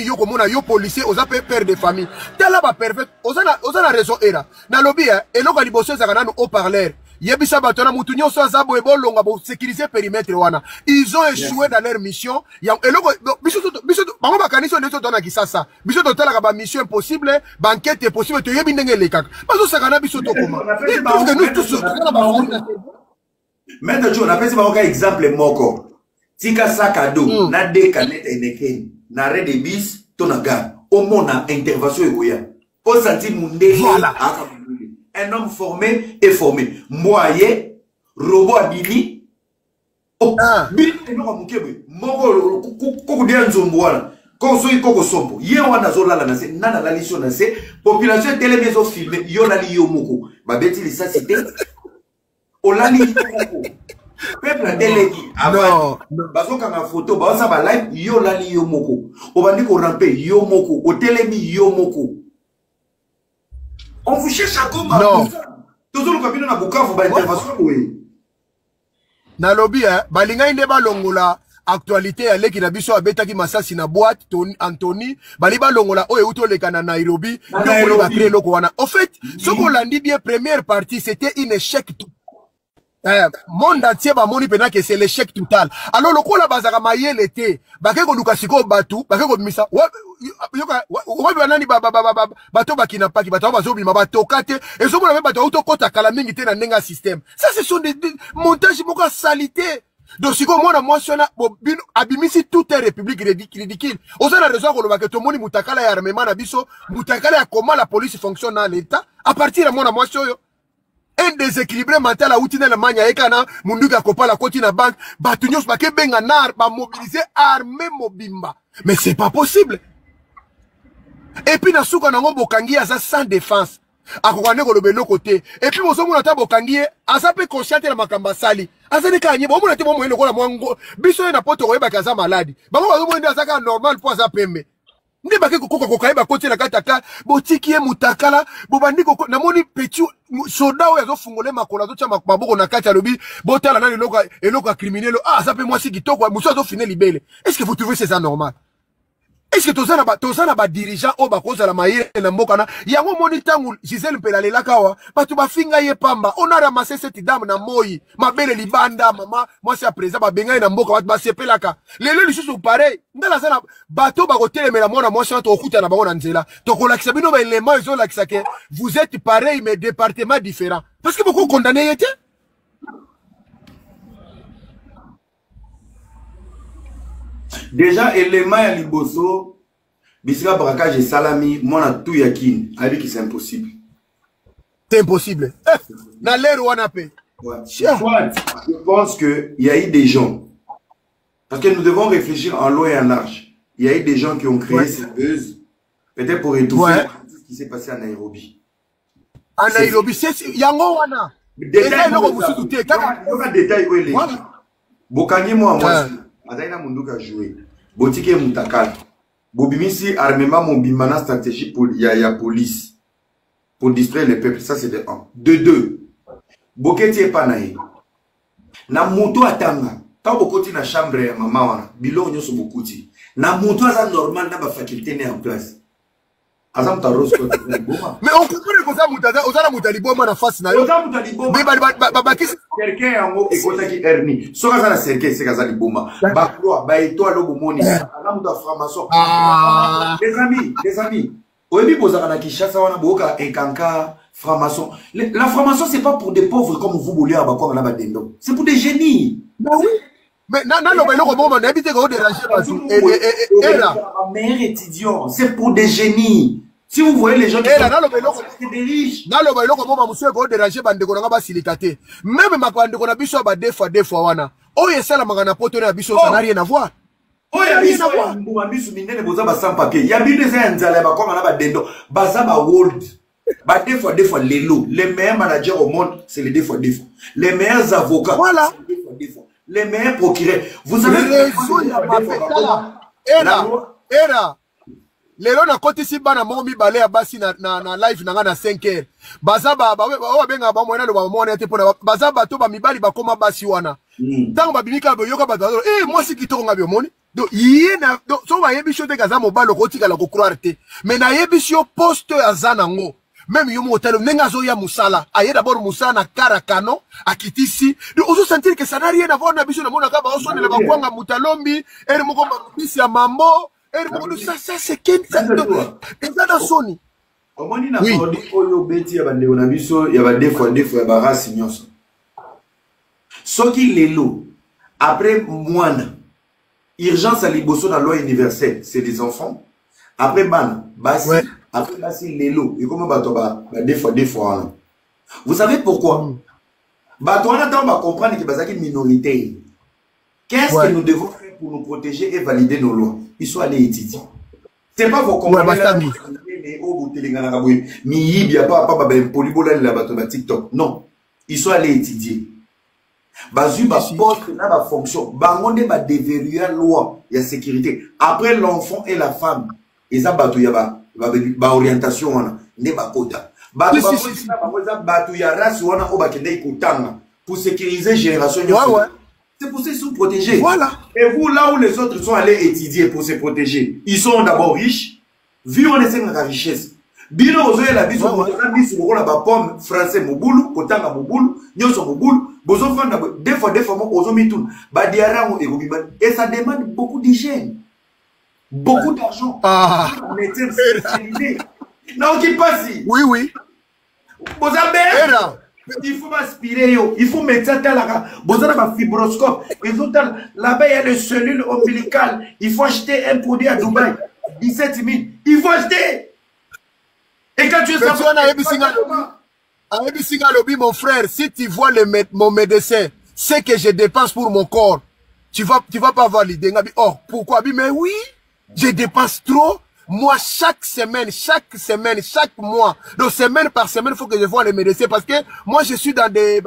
yoko mona yo policier oza pe père de famille tala ba perfect oza na raison era na lobby eloko liboso za kana no haut-parleur yebisa batona mutu nyonso azabo ebolonga bo sécuriser périmètre wana ils ont échoué dans leur mission ya eloko biso bango bakaniso ndeto tona Kinshasa biso totala ba mission impossible ba enquête possible to yebi ndenge lekaka bazo sakana biso to koma parce que nous tous maintenant on a fait un exemple moko tika sakado na de canette eneken na red de bis tonaga au mona intervention egoya au senti mundé voilà un homme formé et formé moyen robot abili oh bi eno mukebe moko kokudia nzombo wana konso ikoko sombo ye wana zolala na se nana la mission na se population télévision filmé yo la liyo moko babeti lisa cité olali moko peuple délégué avant bazoka na photo baza ba live yo lali yo moko obandi ko ramper yo moko otelemi yo moko on vous cherche à comment non toujours le cabinet na Bukavu ba intervention oui na lobby balinga inde balongola actualité ya leki na biso abetaki masasi na boîte Anthony bali balongola oyo utoleka na Nairobi donc ba créer loko wana en fait ce qu'on l'a dit bien première partie c'était un échec tout monde entier ba moni pena que c'est l'échec total alors le ko la bazaka mayele été bakeko lukasiko batu bakeko misa wa banani bato bakina paki bato bazobi mabatokate et so mona bato auto kota kala mingi te na nenga système ça ce sont des montages moko salité donc siko mona mwasiona abimisi toute république ridicule osana raison ko lobaka to moni mutakala ya armement na biso mutakala ya comment la police fonctionne dans l'état à partir de mona mwasio un déséquilibré mental à outil na manya ekana munduka kopala koti na banque batunyos bake benga nar ba mobiliser armée mobimba mais c'est pas possible et puis na suka nango bokangi aza sans défense akokane koloba eloko te et puis bozomona ta bokangi ye aza mpe conscient te na makambo asali azali kaka nye bomona te bomoi lokola mwango biso ye na poto koyebaki aza maladi bango bazomona nde aza kaka normal mpo aza pembe nde bake kokoka kokayeba koti na kataka botiki ye mutakala bobandi namoni petit soda oyo azofungole makolo azotia maboko na kati alobi botala na eloko ya criminel aza mpe mwasi kitoko mosu azofine libele est-ce que vous trouvez c'est ça normal? Est-ce que toza na ba dirigeant o bakozala mayele na mboka na yango moni tangu Gisèle Mpela lelaka wa batu bafinga ye pamba on a ramassé cette dame na moyi mabele libanda mama moi c'est à présent ba benga na mboka batu basepelaka lelo lisusu pareil ndala sana bato bakotelemela mwana moi c'est to okuta na bango na nzela to kolakisa bino ba élément izo lakisa que vous êtes pareil mais départements différents parce que beaucoup condamné était. Déjà, élément ya liboso, bisika braquage et salami, mon a tout yakin, avec qui c'est impossible. C'est impossible. Na l'air ou anapé. Ouais. Je pense qu'il y a eu des gens, parce que nous devons réfléchir en long et en large. Il y a eu des gens qui ont créé cette buzz, peut-être pour étouffer ce qui s'est passé à Nairobi. À Nairobi, c'est yango wana. Détail, où il est. Bokanye moi, Azaina Munduka joué. Botike Mutakal. Bobimisi armement mon bimana stratégie pour ya police. Pour distraire les peuples. Ça c'est de 1. De 2. Boketi e panaye. Na moto atanga. Tant bokoti na chambre ya maman wana. Bilo nyoso bokoti. Na moto aza normal na ba faculté né en place. Azam ta rose ko mais on comprend que ça mutaza ozala mutali boma na face na yo. Ozala mutali boma. Mais ba kisi cercle yango ekotaki hernie. Soka za na cercle c'est kaza liboma. Ba croix ba étoile obomoni. Azam ta franc-maçon. Les amis. Oyebi bozaka na Kinshasa wana boka enkanka franc-maçon. La franc-maçon c'est pas pour des pauvres comme vous voulez abakwanga na badendo. C'est pour des génies. Oui. Mais non, on a évité qu'on dérange et là. Meilleur étudiant, c'est pour des génies. Si vous voyez les gens qui sont des riches. Même ma des fois wana. Oh ça la magana poto na biso ça n'a rien à voir. Oh ya biso minene boza ba sans papier. Ya bi des nzala ba comme na ba dendo. Baza ba world. Ba des fois lelo. Les meilleurs managers au monde, c'est les des fois. Les meilleurs avocats. Voilà. Des fois. Les meilleurs procureurs. Vous savez era lelo na koti si bana momi balé ya basi na live na 5h bazaba ba benga ba mwana ba mwana te pona bazaba to ba mibali ba koma basi wana tango ba bimika ba yoka ba moi si kitoko ngabyo moni do yena do so ba yebi shote kaza mobalo kotika la ko croire te mais na yebi sio poste ya zanango même yo motelo nenga zo ya musala aye d'abord musala na karakano akitisi de ozo sentir que ça n'a rien à voir na biso na mona ka ba oso ne ba kwanga mutalombi ere moko bisi ya mambo ere moko ça c'est ken ça dans soni omoni na ordi oyo beti ya bande na biso ya ba defo ya ba race nyonso soki lelo après moine urgence à liboso na loi universelle c'est des enfants après ban basi après basi lelo et comment bato ba defo vous savez pourquoi bato wana tant ba comprendre que bazaki minorité qu'est-ce que nous devons faire pour nous protéger et valider nos lois ils sont allés étudier c'est pas vos compagnies non ils sont allés étudier bazu ba poste na ba fonction bangonde ba déverrouiller loi ya sécurité après l'enfant et la femme ils ont battu ya ba orientation wana nde ba kota batu batu ya race wana o ba kende ikutanga pour sécuriser génération c'est pour ça qu'ils sont protégés. Voilà. Et vous, là où les autres sont allés étudier pour se protéger, ils sont d'abord riches, vu on essaie de la richesse. Bino ozoye la biso on a ba pomme français mobulu, kotanga mobulu, nyonso mobulu, bozo fanda des fois mo ozo mitun, ba diara mo et ça demande beaucoup d'hygiène. Beaucoup d'argent. Non, qui passe. Oui. Il faut m'aspirer, il faut mettre ça là. Vous avez un fibroscope. Là-bas, il y a les cellules ombilicales. Il faut acheter un produit à Dubaï. 17 000. Il faut acheter. Et quand tu es mon frère, si tu vois mon médecin, c'est que je dépense pour mon corps. Tu vas pas valider. Oh, pourquoi? Mais oui, je dépense trop. Moi, chaque semaine, chaque mois, donc semaine par semaine, il faut que je vois les médecins parce que moi, je suis dans des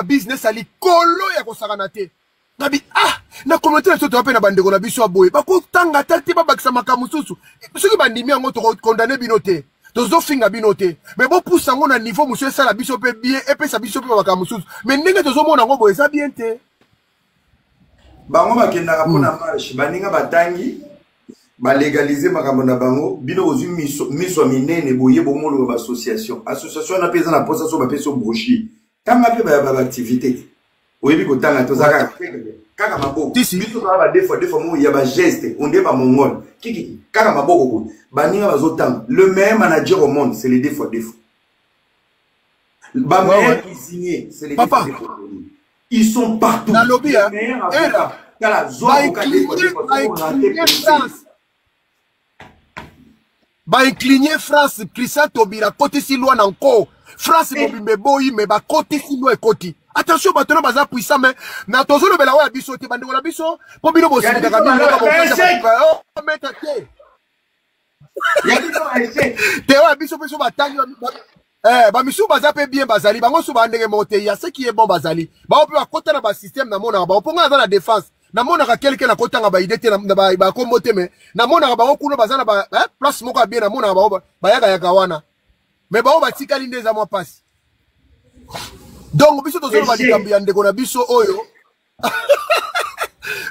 business à l'icolo ya kosaranate. Nabi, na communauté na tope na bandeko na biso aboye. Bako tanga tati ba bakisa makamususu. Soki bandimi yango to condamner binote. Tozo finga binote. Mais bon pour sango na niveau monsieur ça la biso pe bien et pe sa biso pe makamususu. Mais ndenge tozo mona ngo boye ça bien te. Bango bakendaka mpona marche baninga batangi balégalize makambo na bango bino ozwi miso minene boye bomolo ba association na pesa na posa so bapesa brochi tanga pe ba activité oyebi ko tanga to zaka kaka maboko biso ba defo mo ya ba geste onde ba mongol kiki kaka maboko ko baninga bazotanga le meilleur manager au monde c'est les défauts ba meilleur cuisinier c'est les défauts. Ils sont partout. Dans le lobby, hein. Incliner France, Christian Tobira, côté si loin encore. France, me boy, mais ba côté si loin côté. Attention, maintenant, baza puissant, mais na tozo le bela wa biso, te bande la biso, pour bino bosi, de gabi, te wa biso, biso batangi, ba misu baza pe bien bazali bango su ba ndenge monte ya ce qui est bon bazali ba ope ba kota na ba système na mona ba oponga na la défense na mona ka quelqu'un na kota ba idée na ba kombote me na mona ba okuno baza na ba place moko bien na mona ba yaka wana mais ba ba tikali ndeza mo passe donc biso tozo ba likambi ya ndeko na biso oyo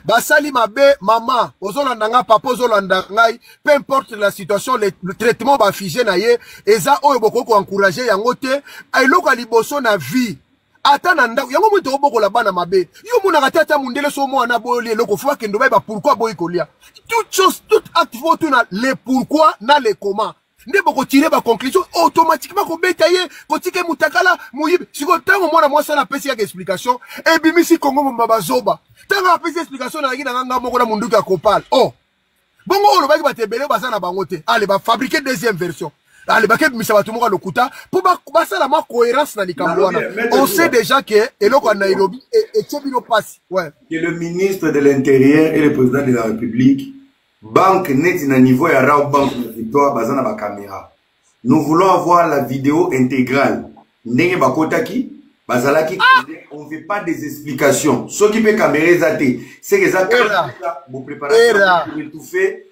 basali mabe maman ozolanda nga papa ozolanda ngai peu importe la situation le traitement ba figé na ye eza oyo boko encourager yango te eloko liboso na vie ata na ndako yango moto oboko la bana mabe yo mona tata mundele so mwana boye eloko faut que ndoba ba pourquoi boy kolia toute chose tout acte faut tout na le pourquoi na le comment nde boko tirer ba conclusion automatiquement ko betaye ko tike mutakala muyibi siko tango mwana mwasa na pesi ya explication e bimisi kongo mbaba zoba tanga pesi explication na ngina nganga moko na munduki ya kopal bongo olo baki batebele basana bango te allez ba fabriquer deuxième version allez ba kebimisa batu moko lokuta pour ba sala ma cohérence na likambo wana on sait déjà que eloko na Nairobi et tchebino passe ouais que le ministre de l'Intérieur et le président de la République banque net na niveau ya Rao Bank Victoire bazana ba caméra. Nous voulons avoir la vidéo intégrale. Ndenge bakotaki bazalaki on veut pas des explications. Ce qui peut caméra zaté, c'est que ça vous préparez tout fait.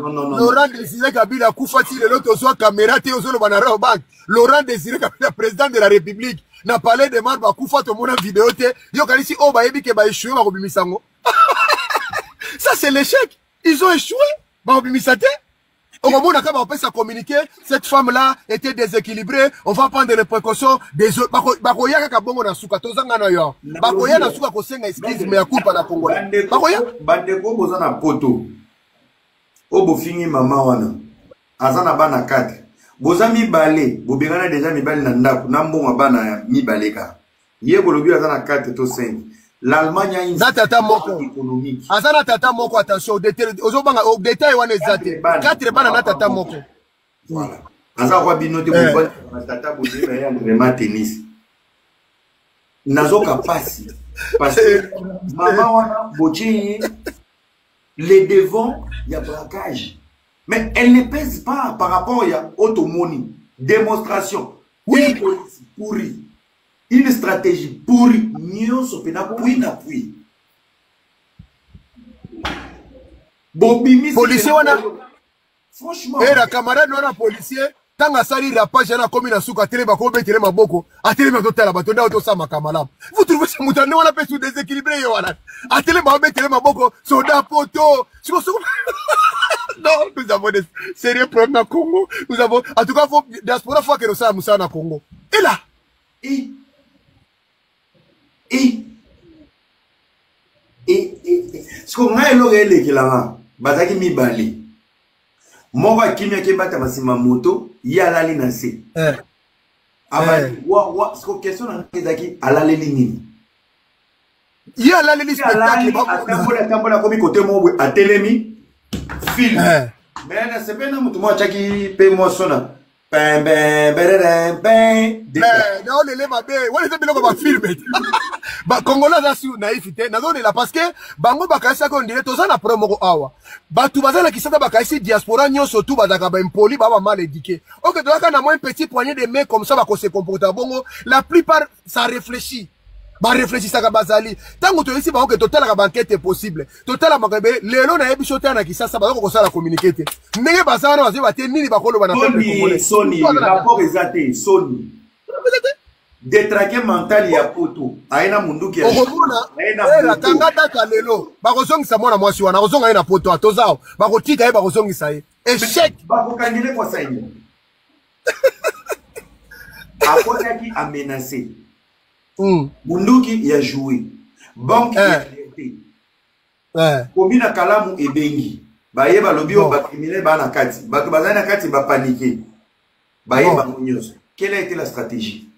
Non. Laurent Désiré Kabila Koufati le loto soit caméra té ozolo bana Rao Bank. Laurent Désiré Kabila président de la République n'a parlé de mar ba Koufati au mona vidéo té yo kalisi o ba yebi ke ba échoué ba kobimisango. Ça c'est l'échec. Ils ont échoué. Bah, au moment où on peut communiquer, cette femme-là était déséquilibrée. On va prendre les précautions des autres. Bakoya kabongo na suka tozanga na yo. Bakoya na suka kosenga excuse mais ya coupa na Congo. Bakoya bandeko boza na poto. Obo fingi mama wana. Azana bana 4. Boza mibale, bobengana déjà mibale na ndako, na mbonga bana mibale ka. Yebo lobi azana 4 to 5. L'Allemagne a une situation économique. Azana tata moko attention au détail wana ezate. 4 bana na tata moko. Voilà. Aza kwa binote bo tata boze ba ya entraînement tennis. Nazoka pasi parce que maman wana boji les devants il y a braquage. Mais elle ne pèse pas par rapport à automoni, démonstration. Oui, pourri. Une stratégie pourrie, mieux se pena puis. Bobimi policier wana franchement. La camarade wana policier tanga sali rapage na komi na suka tele ba ko betele maboko atele ma totala ba tonda otosa makamala. Vous trouvez ce mutane wana pe sous déséquilibré yo wana. Atele ba betele maboko soda poto. Non, nous avons des sérieux problèmes au Congo. Nous avons en tout cas faut diaspora fois que nous ça musa na Congo. Et là ce qu'on a eloré qui là bazaki mibali moko kimia ke bata masima moto ya lali na se wa ce question na ezaki alale nini ya lali spectacle ba tambola komi côté mo atelemi film mais na sepena mutu mo chaki pe mo sona Ben, ben, ben, ben, ben. Non, les mabé, ouais, les biloko ba film. Ba Congolais za su naïfité, na zone la parce que bango bakasa ko ndile toza na promo awa. Ba tu bazala kisaka bakasi diaspora nyonso tu bazaka ba impoli ba mal éduqué. OK, donc quand on a un petit poignet de main comme ça ba ko se comporter bongo, la plupart ça réfléchit. Ba réfléchissaka bazali. Tango to ici ba que total la banquette est possible. Total makabe lelo na yebi shota na kisasa ba ko sala communiquer. Ndenge bazana bazi ba te nini ba ko lo bana peuple Sony, rapport ezate Sony. Détraqué mental ya poto. Aina mundu ki ya. Aina tanga data lelo. Ba ko zongi sa mwana mwasi wana, ko zonga ina poto atozao. Ba ko tika ba ko zongi sa ye. Échec. Ba ko kangile kwa sa ye. Apota ki a menacé. Bunduki ya joué. Banque ya liberté. Komina kalamu ebengi. Baye balobi o bakrimine ba na kati. Bato bazana na kati ba paniquer. Baye ba monyoso. Quelle a été la stratégie?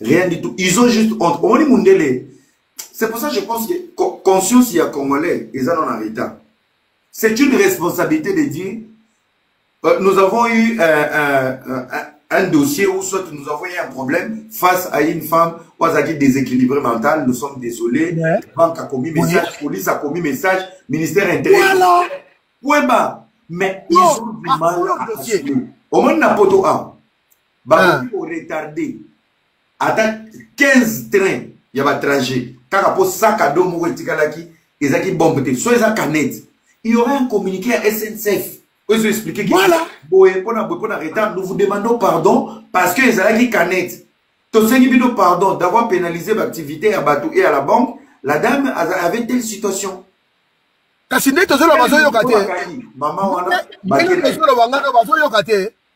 Rien du tout. Ils ont juste honte. C'est pour ça que je pense que conscience il y a Congolais, ils en ont en état. C'est une responsabilité de dire nous avons eu un dossier où soit nous avons eu un problème face à une femme ou à qui déséquilibré mental, nous sommes désolés, banque a commis message, police a commis message, ministère intérieur. Ouais bah, mais ils ont du mal à assumer. Au moins n'a pas tout un. Bah, on retardé. Attends 15 trains, il y a un trajet. Quand on sac à dos, ils ont bombé. Soit ils ont canette. Il y aura un communiqué à SNCF. Ils ont expliqué que voilà. Nous vous demandons pardon parce qu'ils ont dit canette. Tous ceux qui demandent pardon d'avoir pénalisé l'activité à Batou et à la banque, la dame avait telle situation.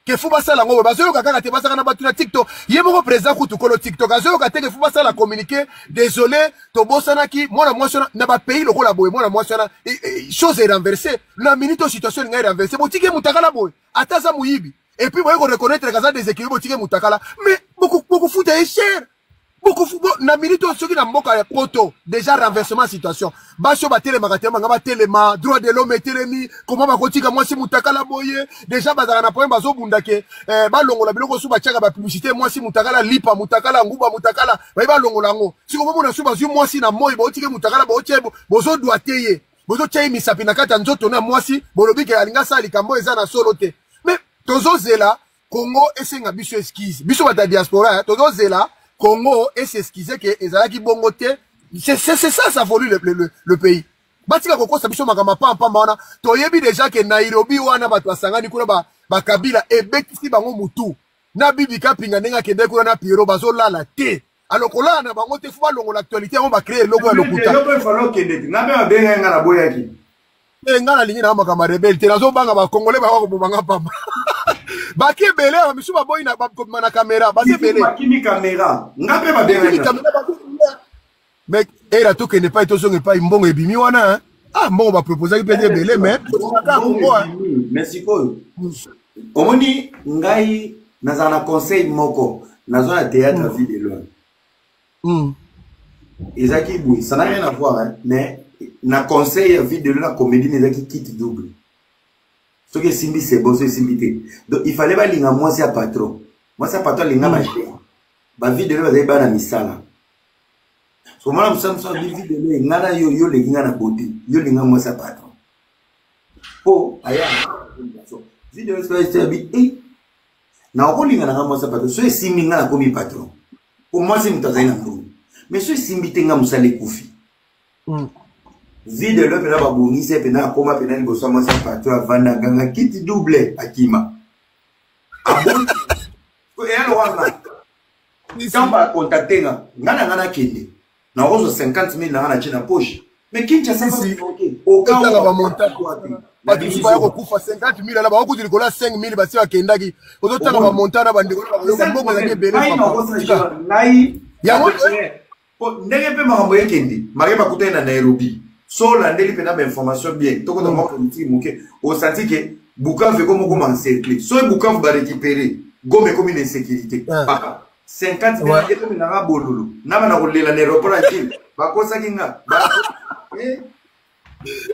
Que Fouba Sala ngo bazo kaka te basaka na batu na TikTok yebo président kutu kolo TikTok azo kate que Fouba Sala communiquer désolé to bosana ki mona mwasona na ba pays lokola boy mona mwasona chose est renversée la minute situation ngai renversée botike mutakala boy ataza muyibi et puis boy ko reconnaître kaza des équilibres botike mutakala mais beaucoup foot est cher beaucoup na minute soki na mboka ya poto déjà renversement situation baso batele makatema ngaba telema droit de l'homme telemi comment bakotika mwasi mutakala boye déjà bazaka na point bazo bundake balongola biloko su bachaka ba publicité mwasi mutakala lipa mutakala nguba mutakala ba longola ngo siko bomona su bazu mwasi na moyi botike mutakala bochebo bozo doiteye bozo chei misapi na kata nzoto na mwasi bolobike alinga sali kambo eza na solo te mais tozo zela Congo esenga biso esquisse biso bata diaspora tozo zela Congo et s'excuser que ezalaki bongote c'est ça volue le pays batika koko sabiso makama pampa mana toyebi déjà que Nairobi wana bato asangani kuna ba kabila ebekisi bango mutu na bibi kapinga ndenga kende kuna na Piero bazolala te alors kola na bango te fuba longo l'actualité on va créer logo ya lokuta logo falo kende na me benga ngana boyaki ngana lingi na makama rebelle te nazo banga ba congolais ba ko banga pamba baki belé ba misu ba boy na ba na caméra ba belé kimi caméra ngape ba benga mais era to que ne pas to songe pas mbongo ebimi wana hein ah mbongo ba proposer ki pede belé mais merci ko omoni ngai nazana conseil moko nazona théâtre vie de loin ezaki boui ça n'a rien à voir hein mais na conseil vie de la comédie nezaki kit double ce que simbi c'est bon c'est simbi donc il fallait pas linga moi c'est patron linga ma chère ba vie de la bazai bana misala so mala msamso vie de la ngana yo le linga na beauté yo linga moi c'est patron po aya so vie de la c'est bi na ko linga na moi c'est patron so simbi ngana komi patron pour moi c'est mtazaina nguru mais so simbi tenga musale kufi vie de l'homme là babongi c'est pena koma pena liboso moi c'est patron avanda ganga kit double akima ko elo wana samba contacter ngana kende na ozo 50,000 na china poche mais kincha sasa au cas où ba monta ba diba ko kufa 50,000 là ba ko dirikola 5,000 ba si akendaki ozo tanga ba monta na bande ko ba mbongo ya bele papa nai ya ko ndenge pe makambo yekende mareba kutena na Nairobi so landeli pena ba information bien to ko na mo politique moke au senti que Bukavu ko moko encercler so Bukavu ba récupérer gome comme une insécurité papa 50,000 et comme na bololo na bana ko lela na aéroport à Kile ba ko sakinga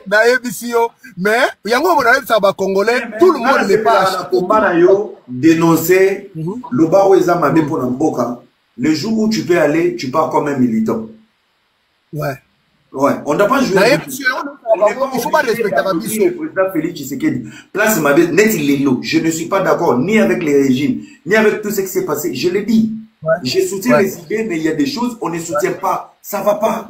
na ebisio mais yango mona ça ba congolais tout le monde n'est pas combat yo dénoncer le baro eza mabe pour mboka le jour où tu peux aller tu pars comme un militant. Ouais, on n'a pas joué. Il faut pas respecter la mission. Le président Félix Tshisekedi place mabe net il je ne suis pas d'accord ni avec les régimes ni avec tout ce qui s'est passé, je l'ai dit. Je soutiens les idées mais il y a des choses on ne soutient pas, ça va pas.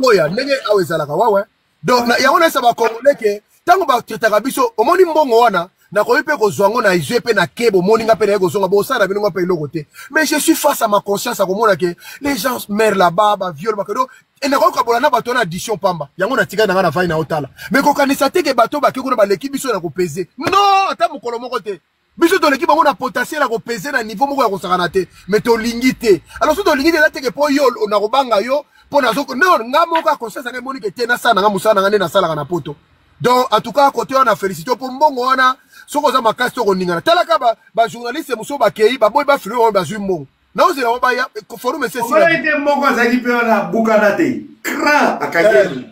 Donc ya on ça va congolais que tango ba tata biso omoni mbongo wana na ko ipe ko zwango na izepe na kebo moninga pe na ko zonga bo sala bino pe no côté mais je suis face à ma conscience à komona que les gens meurent là-bas ba viol ba kedo et na ko ka bola na bato na addition pamba yango na tika na vai na otala mais ko kanisa te ke bato ba ke kuna ba l'équipe biso na ko peser non ata mokolo moko te biso to l'équipe bango na potentiel à ko peser na niveau moko ya ko sakana te mais to lingité alors so to lingité la te ke po yo na ko banga yo non, nga conscience na moni ke tena sana nga musana nga na sala na poto. Donc en tout cas côté on a félicité pour mbongo wana soko za makasi to ningana. Talaka ba journaliste muso ba kei ba boy ba flu on ba zumo. Na oze na ba ya forum c'est ça. On a été mbongo za ki pe na bukanate. Kra akageli.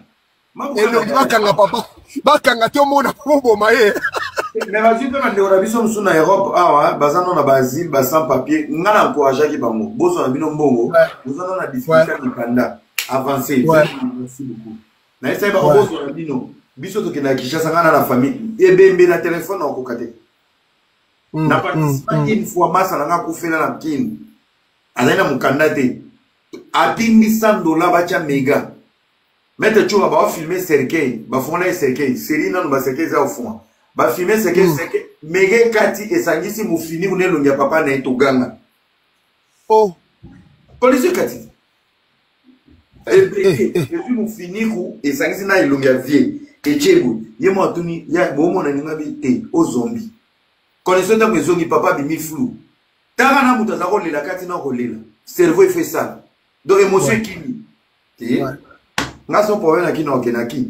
Ba kanga papa. Ba kanga te mona bobo maye. Mais vas-y pe mande ora biso muso na Europe awa bazano na Basile ba sans papier ngana encourager ki bango. Boso na bino mbongo. Boso na difficulté ni kanda. Avancé. Merci beaucoup. Na esa ba boso na bino. Biso to kena Kinshasa ngana na famille. Ebembe na téléphone en kokate. Na participé une fois massa na kufela na kin. Alaina mukandate. Atindi $100 bacha mega. Mette tu ba filmer Serkei, ba fona Serkei, Serina no ba Serkei za ofuma. Ba filmer Serkei mega kati esangisi mufini munelongia papa na etoganga. Oh. Police kati. Et puis mon finiku et ça c'est na ilonga vie et chego yemo atuni ya bomo na ninga bite o zombie connaissant ta maison ni papa bimi flou tara na muta za kolela kati na kolela cerveau fait ça donc émotion kimi et nga son problème na kino kenaki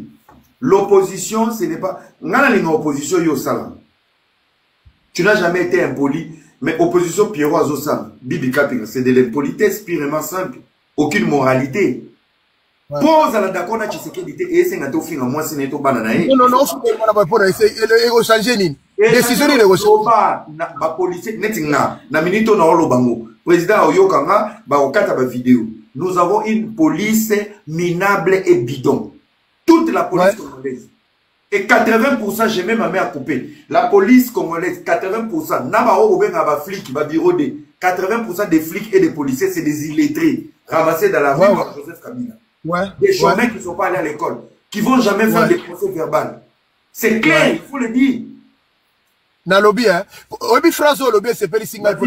l'opposition ce n'est pas nga na opposition yo sala tu n'as jamais été impoli mais opposition Pierrot Azosala Bibi Kapinga c'est de l'impolitesse purement simple aucune moralité. Pose à la d'accord na Tshisekedi et c'est ngato finga moi c'est neto banana e. Non je peux pas pour essayer le changer ni. Décision ni le ba policier netinga na minito na olo bango. Président oyokanga ba okata ba vidéo. Nous avons une police minable et bidon. Toute la police congolaise. Et 80% j'ai même ma mère coupé. La police congolaise 80% na ba o benga ba flic ba bureau de 80% des flics et des policiers c'est des illettrés ramassés dans la rue par Joseph Kabila. Des chômeurs qui ne sont pas allés à l'école, qui ne vont jamais faire des procès verbales. C'est clair, il faut le dire. Na lobby hein. Obi phrase lobby c'est peli singa pour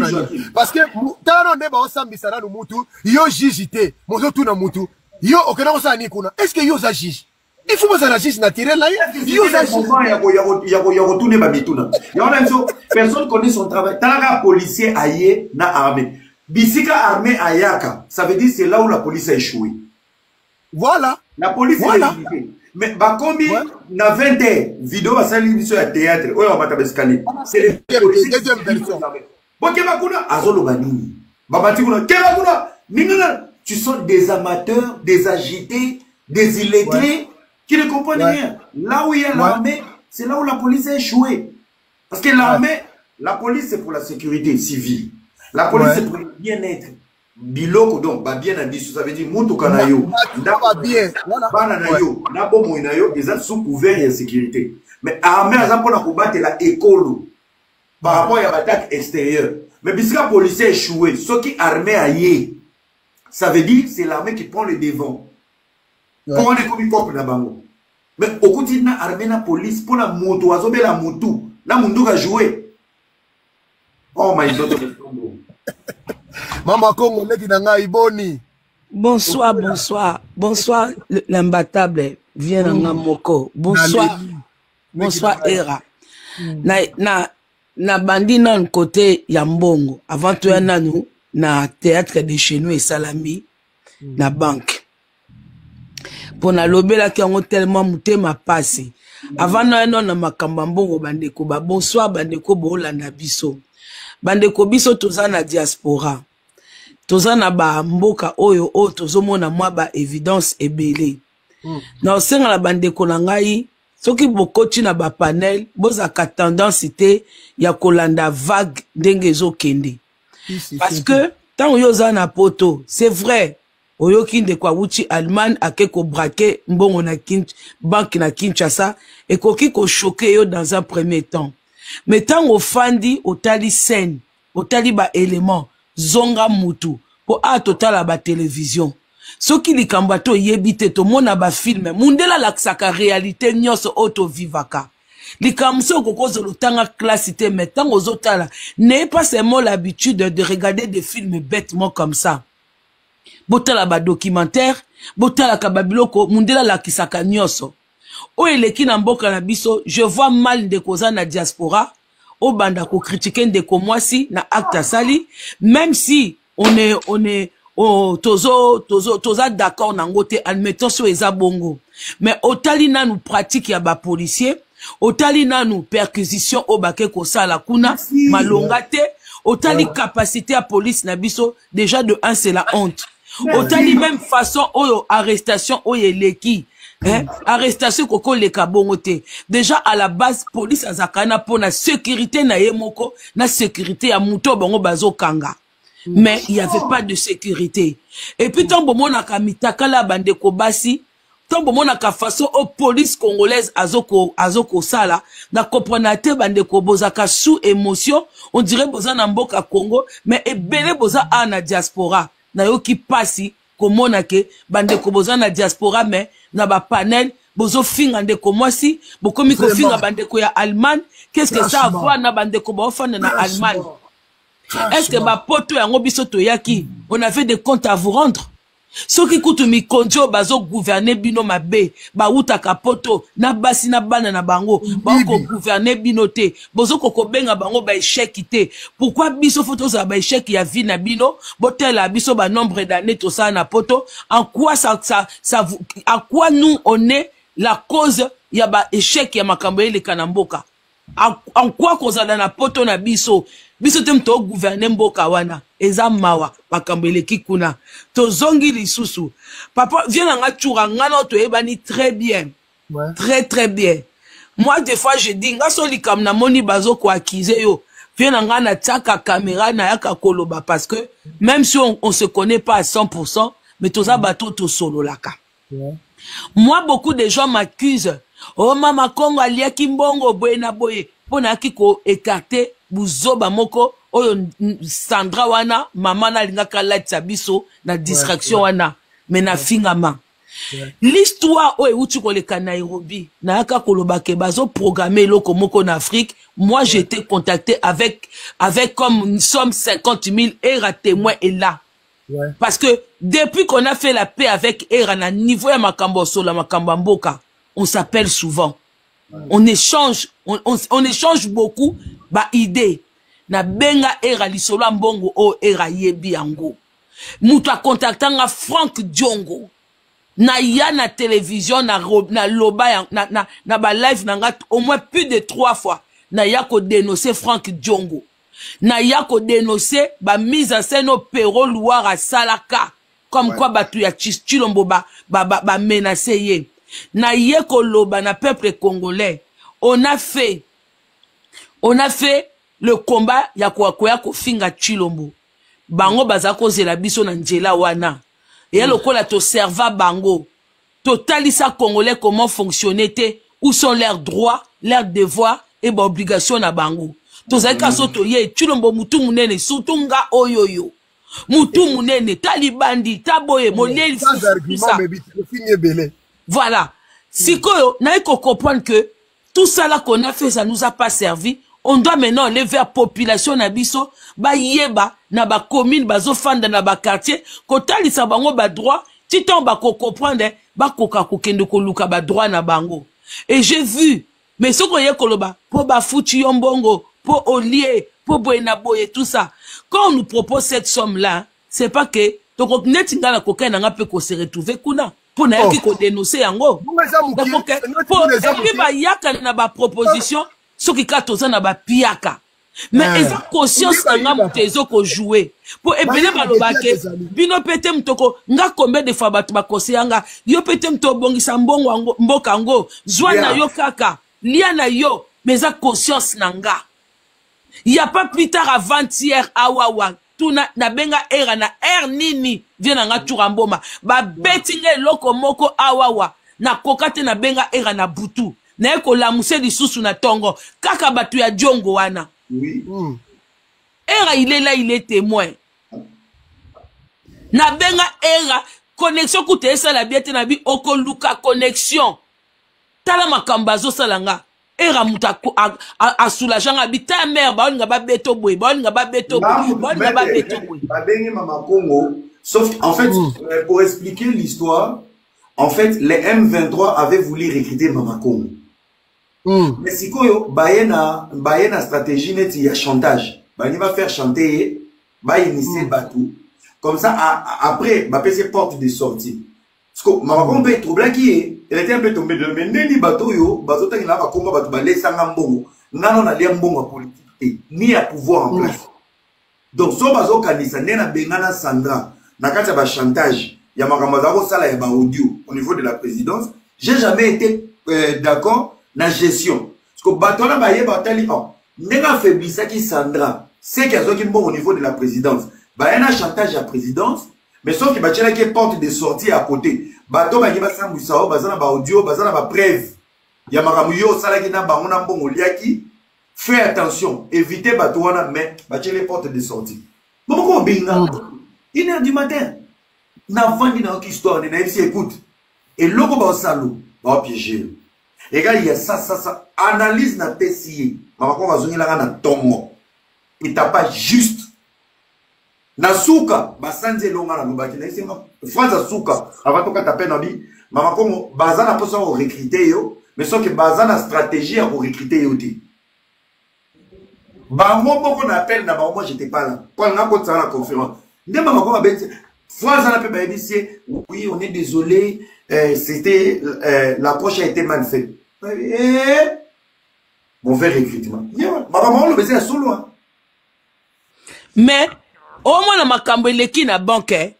parce que tano ne ba osambisa na mutu yo jijité mozo tu na mutu yo okena osani kuna est-ce que yo za jiji il faut que ça juge naturel là yo za jiji ya retourner ba mituna ya on a personne connaît son travail talaka policier aye na armée bisika armée ayaka ça veut dire c'est là où la police a échoué. Voilà. La police est éliminée. Mais bakomi na 20h vidéo va salir mission à théâtre. Oyo on va tabescaler. C'est les deuxième version. Bon keba kuna azolo banini. Babati kuna keba kuna ningana tu sont des amateurs, des agités, des illettrés qui ne comprennent rien. Là où il y a l'armée, c'est là où la police a échoué. Parce que l'armée, la police c'est pour la sécurité civile. La police c'est pour le bien-être. Biloko donc ba bien ambition ça veut dire mutu kana yo ndaba bien bana na yo na bomo na yo des sous couvert de sécurité mais armée azan pona ko battre la école par rapport à l'attaque extérieure mais bisika policier échoué ce qui armée aye ça veut dire c'est l'armée qui prend le devant pour on est comme cop na bango mais au quotidien na armée na police pour la moto azobela mutu na mundu ka jouer oh my god. Maman Congo, Iboni. Bonsoir, bonsoir. Bonsoir, l'imbattable. Viens en Moko. Bonsoir. Bonsoir, Era. Na bandi nan côté Yambongo. Avant tout, nous, na théâtre de chez nous et Salami, na banque. Pour na lobela qui ont tellement mouté ma passé. Avant nous, na makambambongo bandeko. Bonsoir, bandeko, bolanda biso. Bandeko biso toza na diaspora. Toza na ba mboka oyo tozo mona mwa ba évidence ebele. Na osenga la bandeko na ngai soki bokoti na ba panel bozaka tendance te ya kolanda vague ndenge ezokende parce que tant yoza na poto c'est vrai oyoki ndeko awuti Allemagne ake ko braquer mbongo na banque na Kinshasa et koki ko choquer yo dans un premier temps mais tant ofandi otali scène otali ba élément zonga mutu po a total ba télévision soki likambo to yebite to mona ba film mundela laksaka réalité nyonso auto vivaka likambo so kokozo lutanga classité mais tant ozotala n'ayez pas seulement l'habitude de regarder des films bêtement comme ça botala ba documentaire botala ka babiloko mundela lakisaka nyonso o eleki na mboka na biso je vois mal de koza na diaspora o banda ko critiquer ndeko mwasi na acte sali même si on est toza d'accord nango te admettons so eza bongo mais otali nanu pratique ya ba policier otali nanu perquisition o bake ko sala kuna malonga te otali capacité à police na biso déjà de 1 c'est la honte otali même façon oyo arrestation oyo eleki arrestation koko leka bongo te déjà à la base police azakana pour na sécurité na yemoko na sécurité ya muto bongo bazo kanga mais il y avait pas de sécurité et puis tant bomona kamitaka la bande ko basi tant bomona ka façon au police congolaise azoko sala na comprendre te bande ko bozaka sous émotion on dirait boza na mboka Congo mais ebele boza na diaspora na yo ki pasi komona ke bande ko boza na diaspora mais na ba panel bozo finga ndeko mwasi bokomi ko finga bande ko ya Allemagne qu'est-ce que ça a voir na bande ko ba ofana na Allemagne est-ce que ma poto yango biso to yaki on avait des comptes à vous rendre ceux qui kutu mi konjo bazo gouverner bino mabe ba uta kapoto na basi na bana na bango ba ko gouverner bino te bozo ko benga bango ba échec te pourquoi biso photo ça ba échec ya vie na bino botela biso ba nombre d'années to ça na poto en quoi ça à quoi nous on est la cause ya ba échec ya makambo ele kanamboka en quoi cause na poto na biso tem to gouverner mboka wana eza mawa makambo eleki kuna to zongi lisusu papa viens nga tchura ngana to ebani très bien très bien moi des fois je dis nga so likam na moni bazo ko accuser yo viens nga na tsaka caméra na yaka koloba parce que même si on se connaît pas à 100% mais toza bato to solo laka moi beaucoup de gens m'accusent oh mama Kongo aliaki mbongo boye na boye pona kiko écarter buzoba moko oyo Sandra wana mama na lingaka latsa biso na distraction wana mais na fingama l'histoire oyo uti ko leka Nairobi na yaka koloba ke bazo programmer loko moko na Afrique moi j'étais contacté avec comme nous sommes 50 000 ERA témoin est là parce que depuis qu'on a fait la paix avec ERA na niveau ya makambo solo makambo mboka on s'appelle souvent on échange beaucoup ba idée na benga era lisolo mbongo o era yebi yango mutu a contactanga Frank Diongo na ya na télévision na loba na ba live nanga au moins plus de 3 fois na ya ko dénoncer Frank Diongo na ya ko dénoncer ba mise en scène au Pero Loire à Salaka comme quoi batu ya Chilombo ba menacer ye na ye ko loba na peuple congolais on a fait le combat ya koya ko finga Chilombo bango bazako zela biso na njela wana et lokola to serva bango totalisa congolais comment fonctionner te où sont leurs droits leurs devoirs et ba obligations na bango tozalika soto ye Chilombo mutu munene sutunga oyoyo mutu munene talibandi taboye moleli voilà sikoyo na eko comprendre que tout ça là qu'on a fait ça nous a pas servi. On doit maintenant aller vers population na biso ba yeba na ba commune bazo fanda na ba quartier kotali sa bango ba droit titon ba ko comprendre ba koka kokende ko luka ba droit na bango et j'ai vu mais ce qu'on y koloba po ba futi yombongo po olie po boena boye tout ça quand on nous propose cette somme là c'est pas que donc netinga na koka na ngape ko se retrouver kuna pour na yaki ko dénoncer yango et puis ba yaka na ba proposition soki katoza na ba piaka mais eza conscience nanga mutu ezoko jouer po ebele balobake bino pete mutoko nga combien de fois bato bakosea nga yo pete muto bongisa mbongo mboka yango zwa na yo kaka lia na yo mais eza conscience nanga y a pas plus tard avant-hier awawa tuna na benga era na nini vient nga turamboma ba betinge loko moko awawa na kokate na benga era na butu na eko la muse lisusu na tongo kaka batu ya jongo wana. Oui. Era il est là, il est témoin. Na benga era connexion koute esa la biete na bi oko luka connexion. Tala makambazo salanga. Era muta a soulaganga bi ta mère ba nga ba beto boy, ba nga ba beto boy, ba nga ba beto boy. Ba bengi mama Congo. Sauf en fait pour expliquer l'histoire, en fait les M23 avaient voulu recruter mama Congo. Mais si koyo bayena stratégie net il y a chantage. Bani va faire chanter, ba initier batou. Comme ça après ba pèse porte de sortie. Parce que mama Congo est troublé qui est, elle était un peu tombée de mais neni bateau yo, bateau ta na ba Congo batou ba laisser ngambongo. Ngano na lia mbongo politique ni à pouvoir en place. Donc so bazo kanisa nena bengana Sandra na kati ba chantage. Ya makambo za ko sala ya ba audio au niveau de la présidence. J'ai jamais été d'accord na gestion. Parce que Batona Baye Batali, n'est-ce faiblissa qui Sandra, c'est qu'il y a qui bon au niveau de la présidence. Bah, il y a un chantage à la présidence, mais sauf qu'il y a qui porte des sorties à côté. Bato Baye Bassam Moussao, Bazana Ba audio, Bazana Ba preuve. Il y a Maramuyo, Salakina Baona Bon Liaki. Fais attention, évitez Batouana, mais Bache les portes des sorties. Bon, comment binga? 1h du matin. N'a vendu dans une histoire, n'a écoute. Et l'autre va au salon, va piéger. Et gars, il y a ça. Analyse na PCI. Maman, va zongi la na tongo. Il t'a pas juste. Na souka, basanze longa na lubaki. Na isenga, France souka. Avant to ka taper na bi, maman comme bazana pour ça recruter yo, mais sauf que bazana stratégie pour recruter yo ti. Ba moi beaucoup d'appel na ba moi j'étais pas là. Quand on a côté la conférence. Ndé maman comme ba France na pe ba c'est oui, on est désolé. C'était l'approche a été mal faite. Mauvais recrutement. Maman, le baiser solo. Mais au moins na makambo eleki na banque,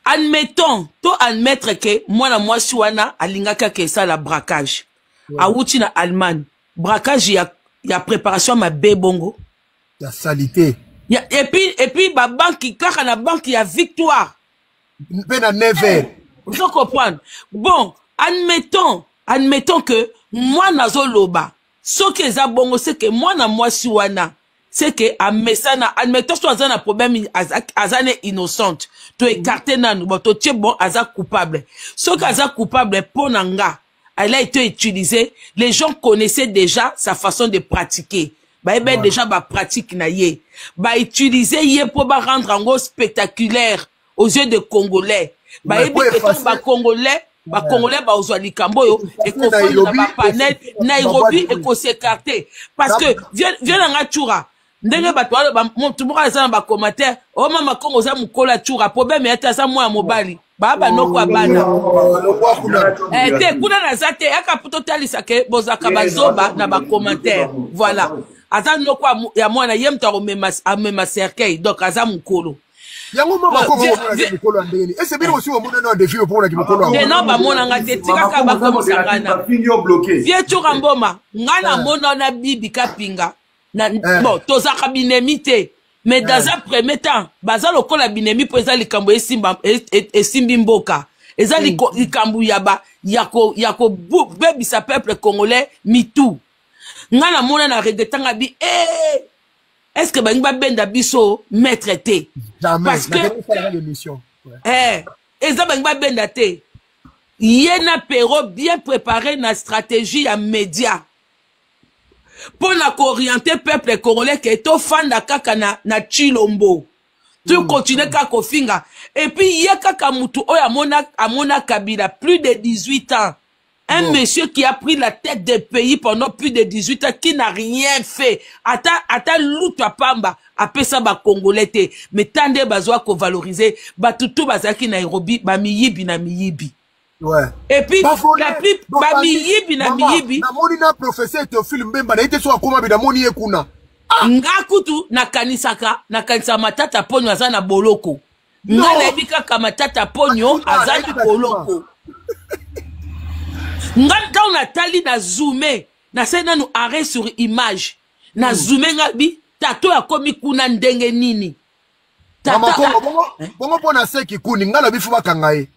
admettons, to admettre que moi na moi suana alingaka ke ça la braquage. A wuti na Allemagne, braquage ya préparation ma bongo. La salité. Et puis ba banque kaka na banque ya victoire. Ben à 9h. Vous comprenez? Bon, admettons que moi nazo loba. Ce que za bongo c'est que moi na moi siwana. C'est que a mesana admettons que tu as un problème azane innocente. Tu écarté nanu, bon tu es bon aza coupable. Ce que aza coupable ponanga, elle a été utilisée. Les gens connaissaient déjà sa façon de pratiquer. Bah déjà ba pratique na ye. Ba utiliser ye pour ba rendre en gros spectaculaire aux yeux des Congolais. Ba Congolais ba ozwali kamboyo et qu'on fait na panel Nairobi et qu'on s'écarter parce que viens nga tchura ndenge bato ba tumura za ba commentaire o mama Kongo za mukola tchura problème eta za moya mobali baba noko abana te kuna na zate aka puto talisa ke bozaka bazoba na ba commentaire voilà aza noko ya mwana yemta amema cercueil donc aza mukolo. Yango mama ko mukolo ndeni ese bino aussi omona na défi pour na kimokolo non ba mona ngate tika ka ba ko musangana vie tchura mboma ngana mona na bibi kapinga na bon tozaka binemite mais dans un premier temps baza lokola binemi po eza likambo esimbi mboka eza likambo yako bebisa peuple congolais mitou ngana mona na regretanga bi est-ce que ba benda biso maître te parce que eza ba benda te yena pero bien préparé na stratégie ya média pour la orienter peuple congolais qui est au fan de kaka na Chilombo. Tu continues kako finga. Et puis, yaka kamutu oya amona Kabila, plus de 18 ans. Un monsieur qui a pris la tête des pays pendant plus de 18 ans, qui n'a rien fait. Ata luta pamba, apesa ba congolais te. Mais tande bazwa ko valoriser, ba tutu bazaki Nairobi, ba miyibi na miyibi. Ouais. Et puis, la plus, ba miyibi na miyibi. Na moni na professeur Théophile Mbemba, na ite so akoma bida moni ekuna. nga kutu nakanisa matata ponyo aza na boloko nga nayebi kaka matata ponyo aza na boloko nga ntango natali na zoome nasali nanu arrêt sur image na zoome nga bi tato yakomi kuna ndenge nini bongo mpona seki kuni nga na bifu bakanga ye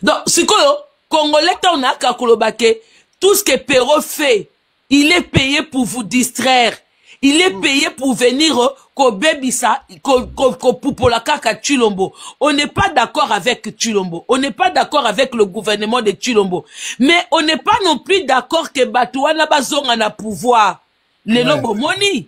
donc sikoyo congolais ntango nayaka koloba ke tout ce que Perrault fait il est payé pour vous distraire. Il est payé pour venir kobebisa kopupola kaka Chilombo. On n'est pas d'accord avec Chilombo. On n'est pas d'accord avec le gouvernement de Chilombo. Mais on n'est pas non plus d'accord que Batouana bazonga na pouvoir. Lelo bomoni.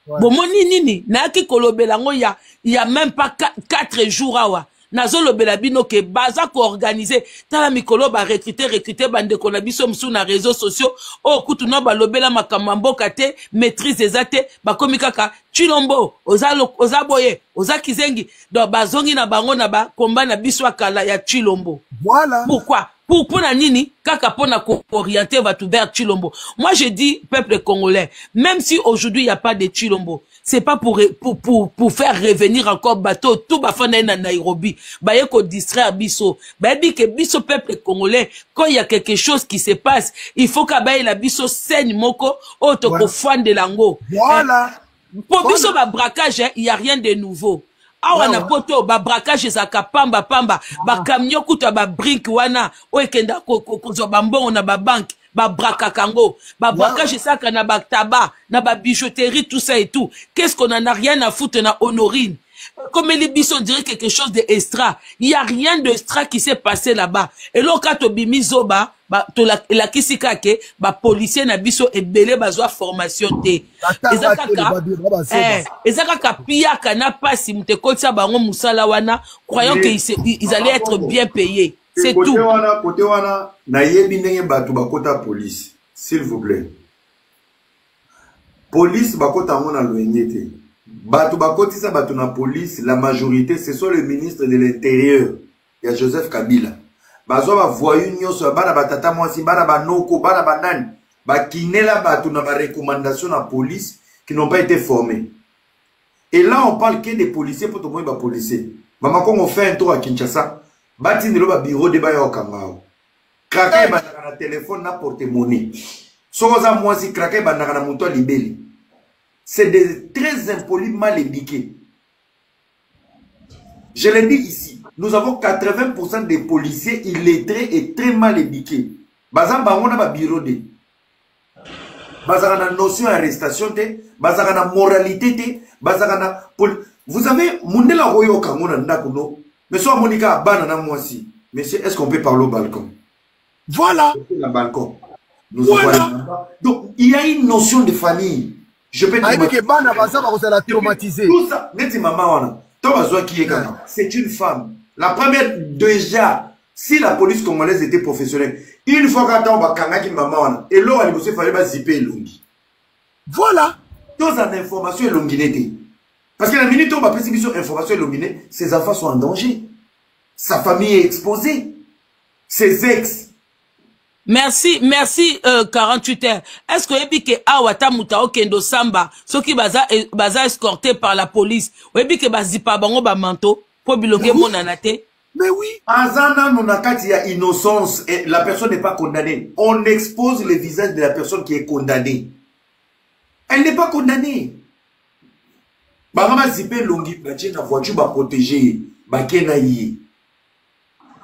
Bomoni nini. Na ki kolobelango il y a même pas 4 jours awa. Nazo lobela bino ke baza ko organiser tala mikolo ba recruter bande ko na biso msu na réseaux sociaux o kutu no ba lobela makambo kate maîtrise ezate ba komi kaka Chilombo oza boye oza kizengi do bazongi na bango na ba komba na biso akala ya Chilombo. Voilà. Pourquoi? Pour na nini kaka pona ko orienter va tout vers Chilombo. Moi je dis peuple congolais, même si aujourd'hui il y a pas de Chilombo, c'est pas pour faire revenir encore bateau tout bafana na Nairobi. Ba yeko distraire biso. Ba dit que biso peuple congolais quand il y a quelque chose qui se passe, il faut ka ba la biso saigne moko auto ko fande lango. Voilà. Pour biso ba braquage, il y a rien de nouveau. Awa na poto ba braquage ezaka pamba ba camion kuta ba brink wana oekenda ko ba mbongo na ba banque ba braka kango ba braquage ezaka na ba tabac na ba bijouterie tout ça et tout. Qu'est-ce qu'on en a rien à foutre na Honorine? Comme les bisons on dirait quelque chose de extra. Il y a rien d'extra qui s'est passé là-bas. Et là quand to bimizoba to la kisika ke ba policier na biso ebele bazwa formation te. Ezaka piyaka na pasi mutekotsa bango musala wana croyant qu'ils allaient être bien payés. C'est tout. Côté wana na yebi ndenge batu bakota police, s'il vous plaît. Police bakota ngona loyenyete. Batu bakotisa batu na police, la majorité ce sont les ministres de l'intérieur. Il y a Joseph Kabila. Bazo ba voyu nyoso bana batata mwasi bana banoko bana banani ba kinela batu na ba recommandation na police qui n'ont pas été formés. Et là on parle que des policiers pour tout le monde ba policiers. Maman quand on fait un tour à Kinshasa, bati ndelo ba bureau de ba yo kangao. Kraka ba na téléphone na porte-monnaie. Soza mwasi kraka ba na muto libeli. C'est très impoli mal éduqués. Je l'ai dit ici, nous avons 80% des policiers illettrés et très mal éduqués. Bazamba on a ba bureau de. Bazana notion d'arrestation te, bazana moralité te, bazana vous avez Mundela Royo Kamona Ndakuno, mais soit Monica Banana moi aussi. Monsieur, est-ce qu'on peut parler au balcon? Voilà. Le balcon. Nous voilà. Donc il y a une notion de famille. Je peux dire que Bana Baza va la traumatiser. Tout ça, neti maman c'est une femme. La première, déjà, si la police congolaise était professionnelle, une fois qu'on va kangaki maman, et l'eau elle se fallait pas zipper longi. Voilà. Dans une information longinette. Parce que la minute où on va préciser sur information longinette, ses enfants sont en danger. Sa famille est exposée. Ses ex. Merci 48 heures. Est-ce que ebi ke awata mutao kendo samba soki baza escorté par la police ebi ke bazipa bango ba manteau po bilonge monana te? Mais oui. Azana nonakati ya innocence et la personne n'est pas condamnée. On expose le visage de la personne qui est condamnée. Elle n'est pas condamnée. Bagama zipe longi batie na voiture ba protéger ba kenayi.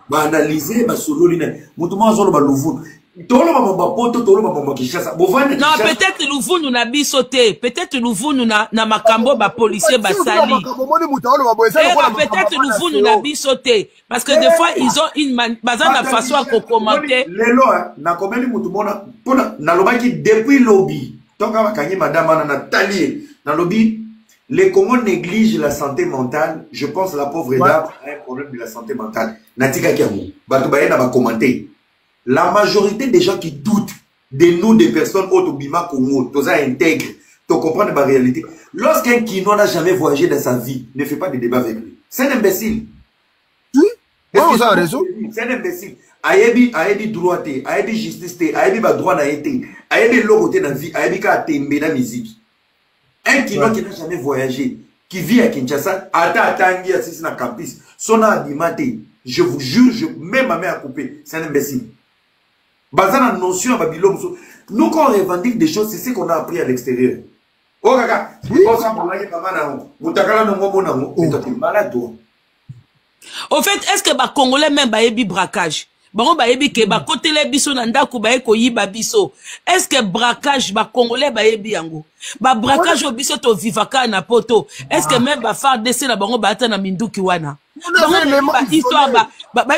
Ba analyser ba sololina mutuma zolo ba luvu tolo ba poto tolo ba kishasa bovane non peut-être luvu na bisote peut-être luvu na makambo ba policier ba sali peut-être luvu na bisote parce que des fois ils ont une bazana façon à commenter lelo na komeli mutumona pona na lobaki depuis lobby tonga bakanyi madame na talier na lobby. Les Congos négligent la santé mentale. Je pense que la pauvre dame a un problème de la santé mentale. Natika Kiamou. Batoubaye va commenter. La majorité des gens qui doutent de nous, des personnes autobima Congo, tous intègres, tu comprends la réalité. Lorsqu'un Kinois n'a jamais voyagé dans sa vie, ne fait pas de débat avec lui. C'est un imbécile. Oui. Vous avez raison. C'est un imbécile. Ayebi droité, ayebi justice, ayebi ba droit na été, ayebi l'autre dans vie, ayebi ka tembe na musique. Un Kinois qui n'a jamais voyagé, qui vit à Kinshasa, à Tanguy, assis dans le campus, son abimate, je vous jure, même ma mère a coupé, c'est un imbécile. Basé dans la notion à Babylone, nous quand on revendique des choses, c'est ce qu'on a appris à l'extérieur. Oh kaka, on s'en parle avec maman nango, vous t'accala nango nango, mais toi t'es malade toi. Au fait, est-ce que les Congolais même bayebi braquage? Bon bayebi ke ba côté les biso na ndako baye ko yiba biso. Est-ce que braquage ba Congolais bayebi yango? Ba braquage au biso to vivaka na poto. Est-ce que même ba faire dessin na bango ba ata na minduki wana? Ba histoire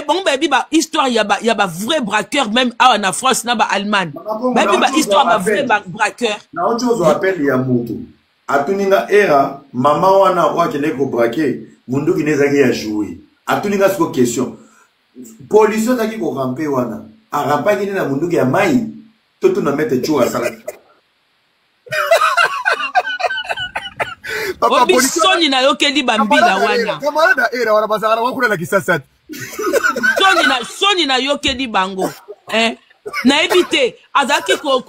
bon bayebi ba histoire ya ba vrai braqueur même en France na ba Allemagne. Bayebi ba histoire ba vrai braqueur. Na autre chose on appelle ya moto. Atuninga era mama wana wa kene ko braquer munduki nezaki ya jouer. Atuninga siko question. Police qui ko ramper wana a rampa qui na munduki ya mai toto na mettre chou à sala. Papa police soni na yokeli bambila wana. Camarade era wana basara wakuna na kisasa. Soni na yokeli bango. Na éviter azaki ko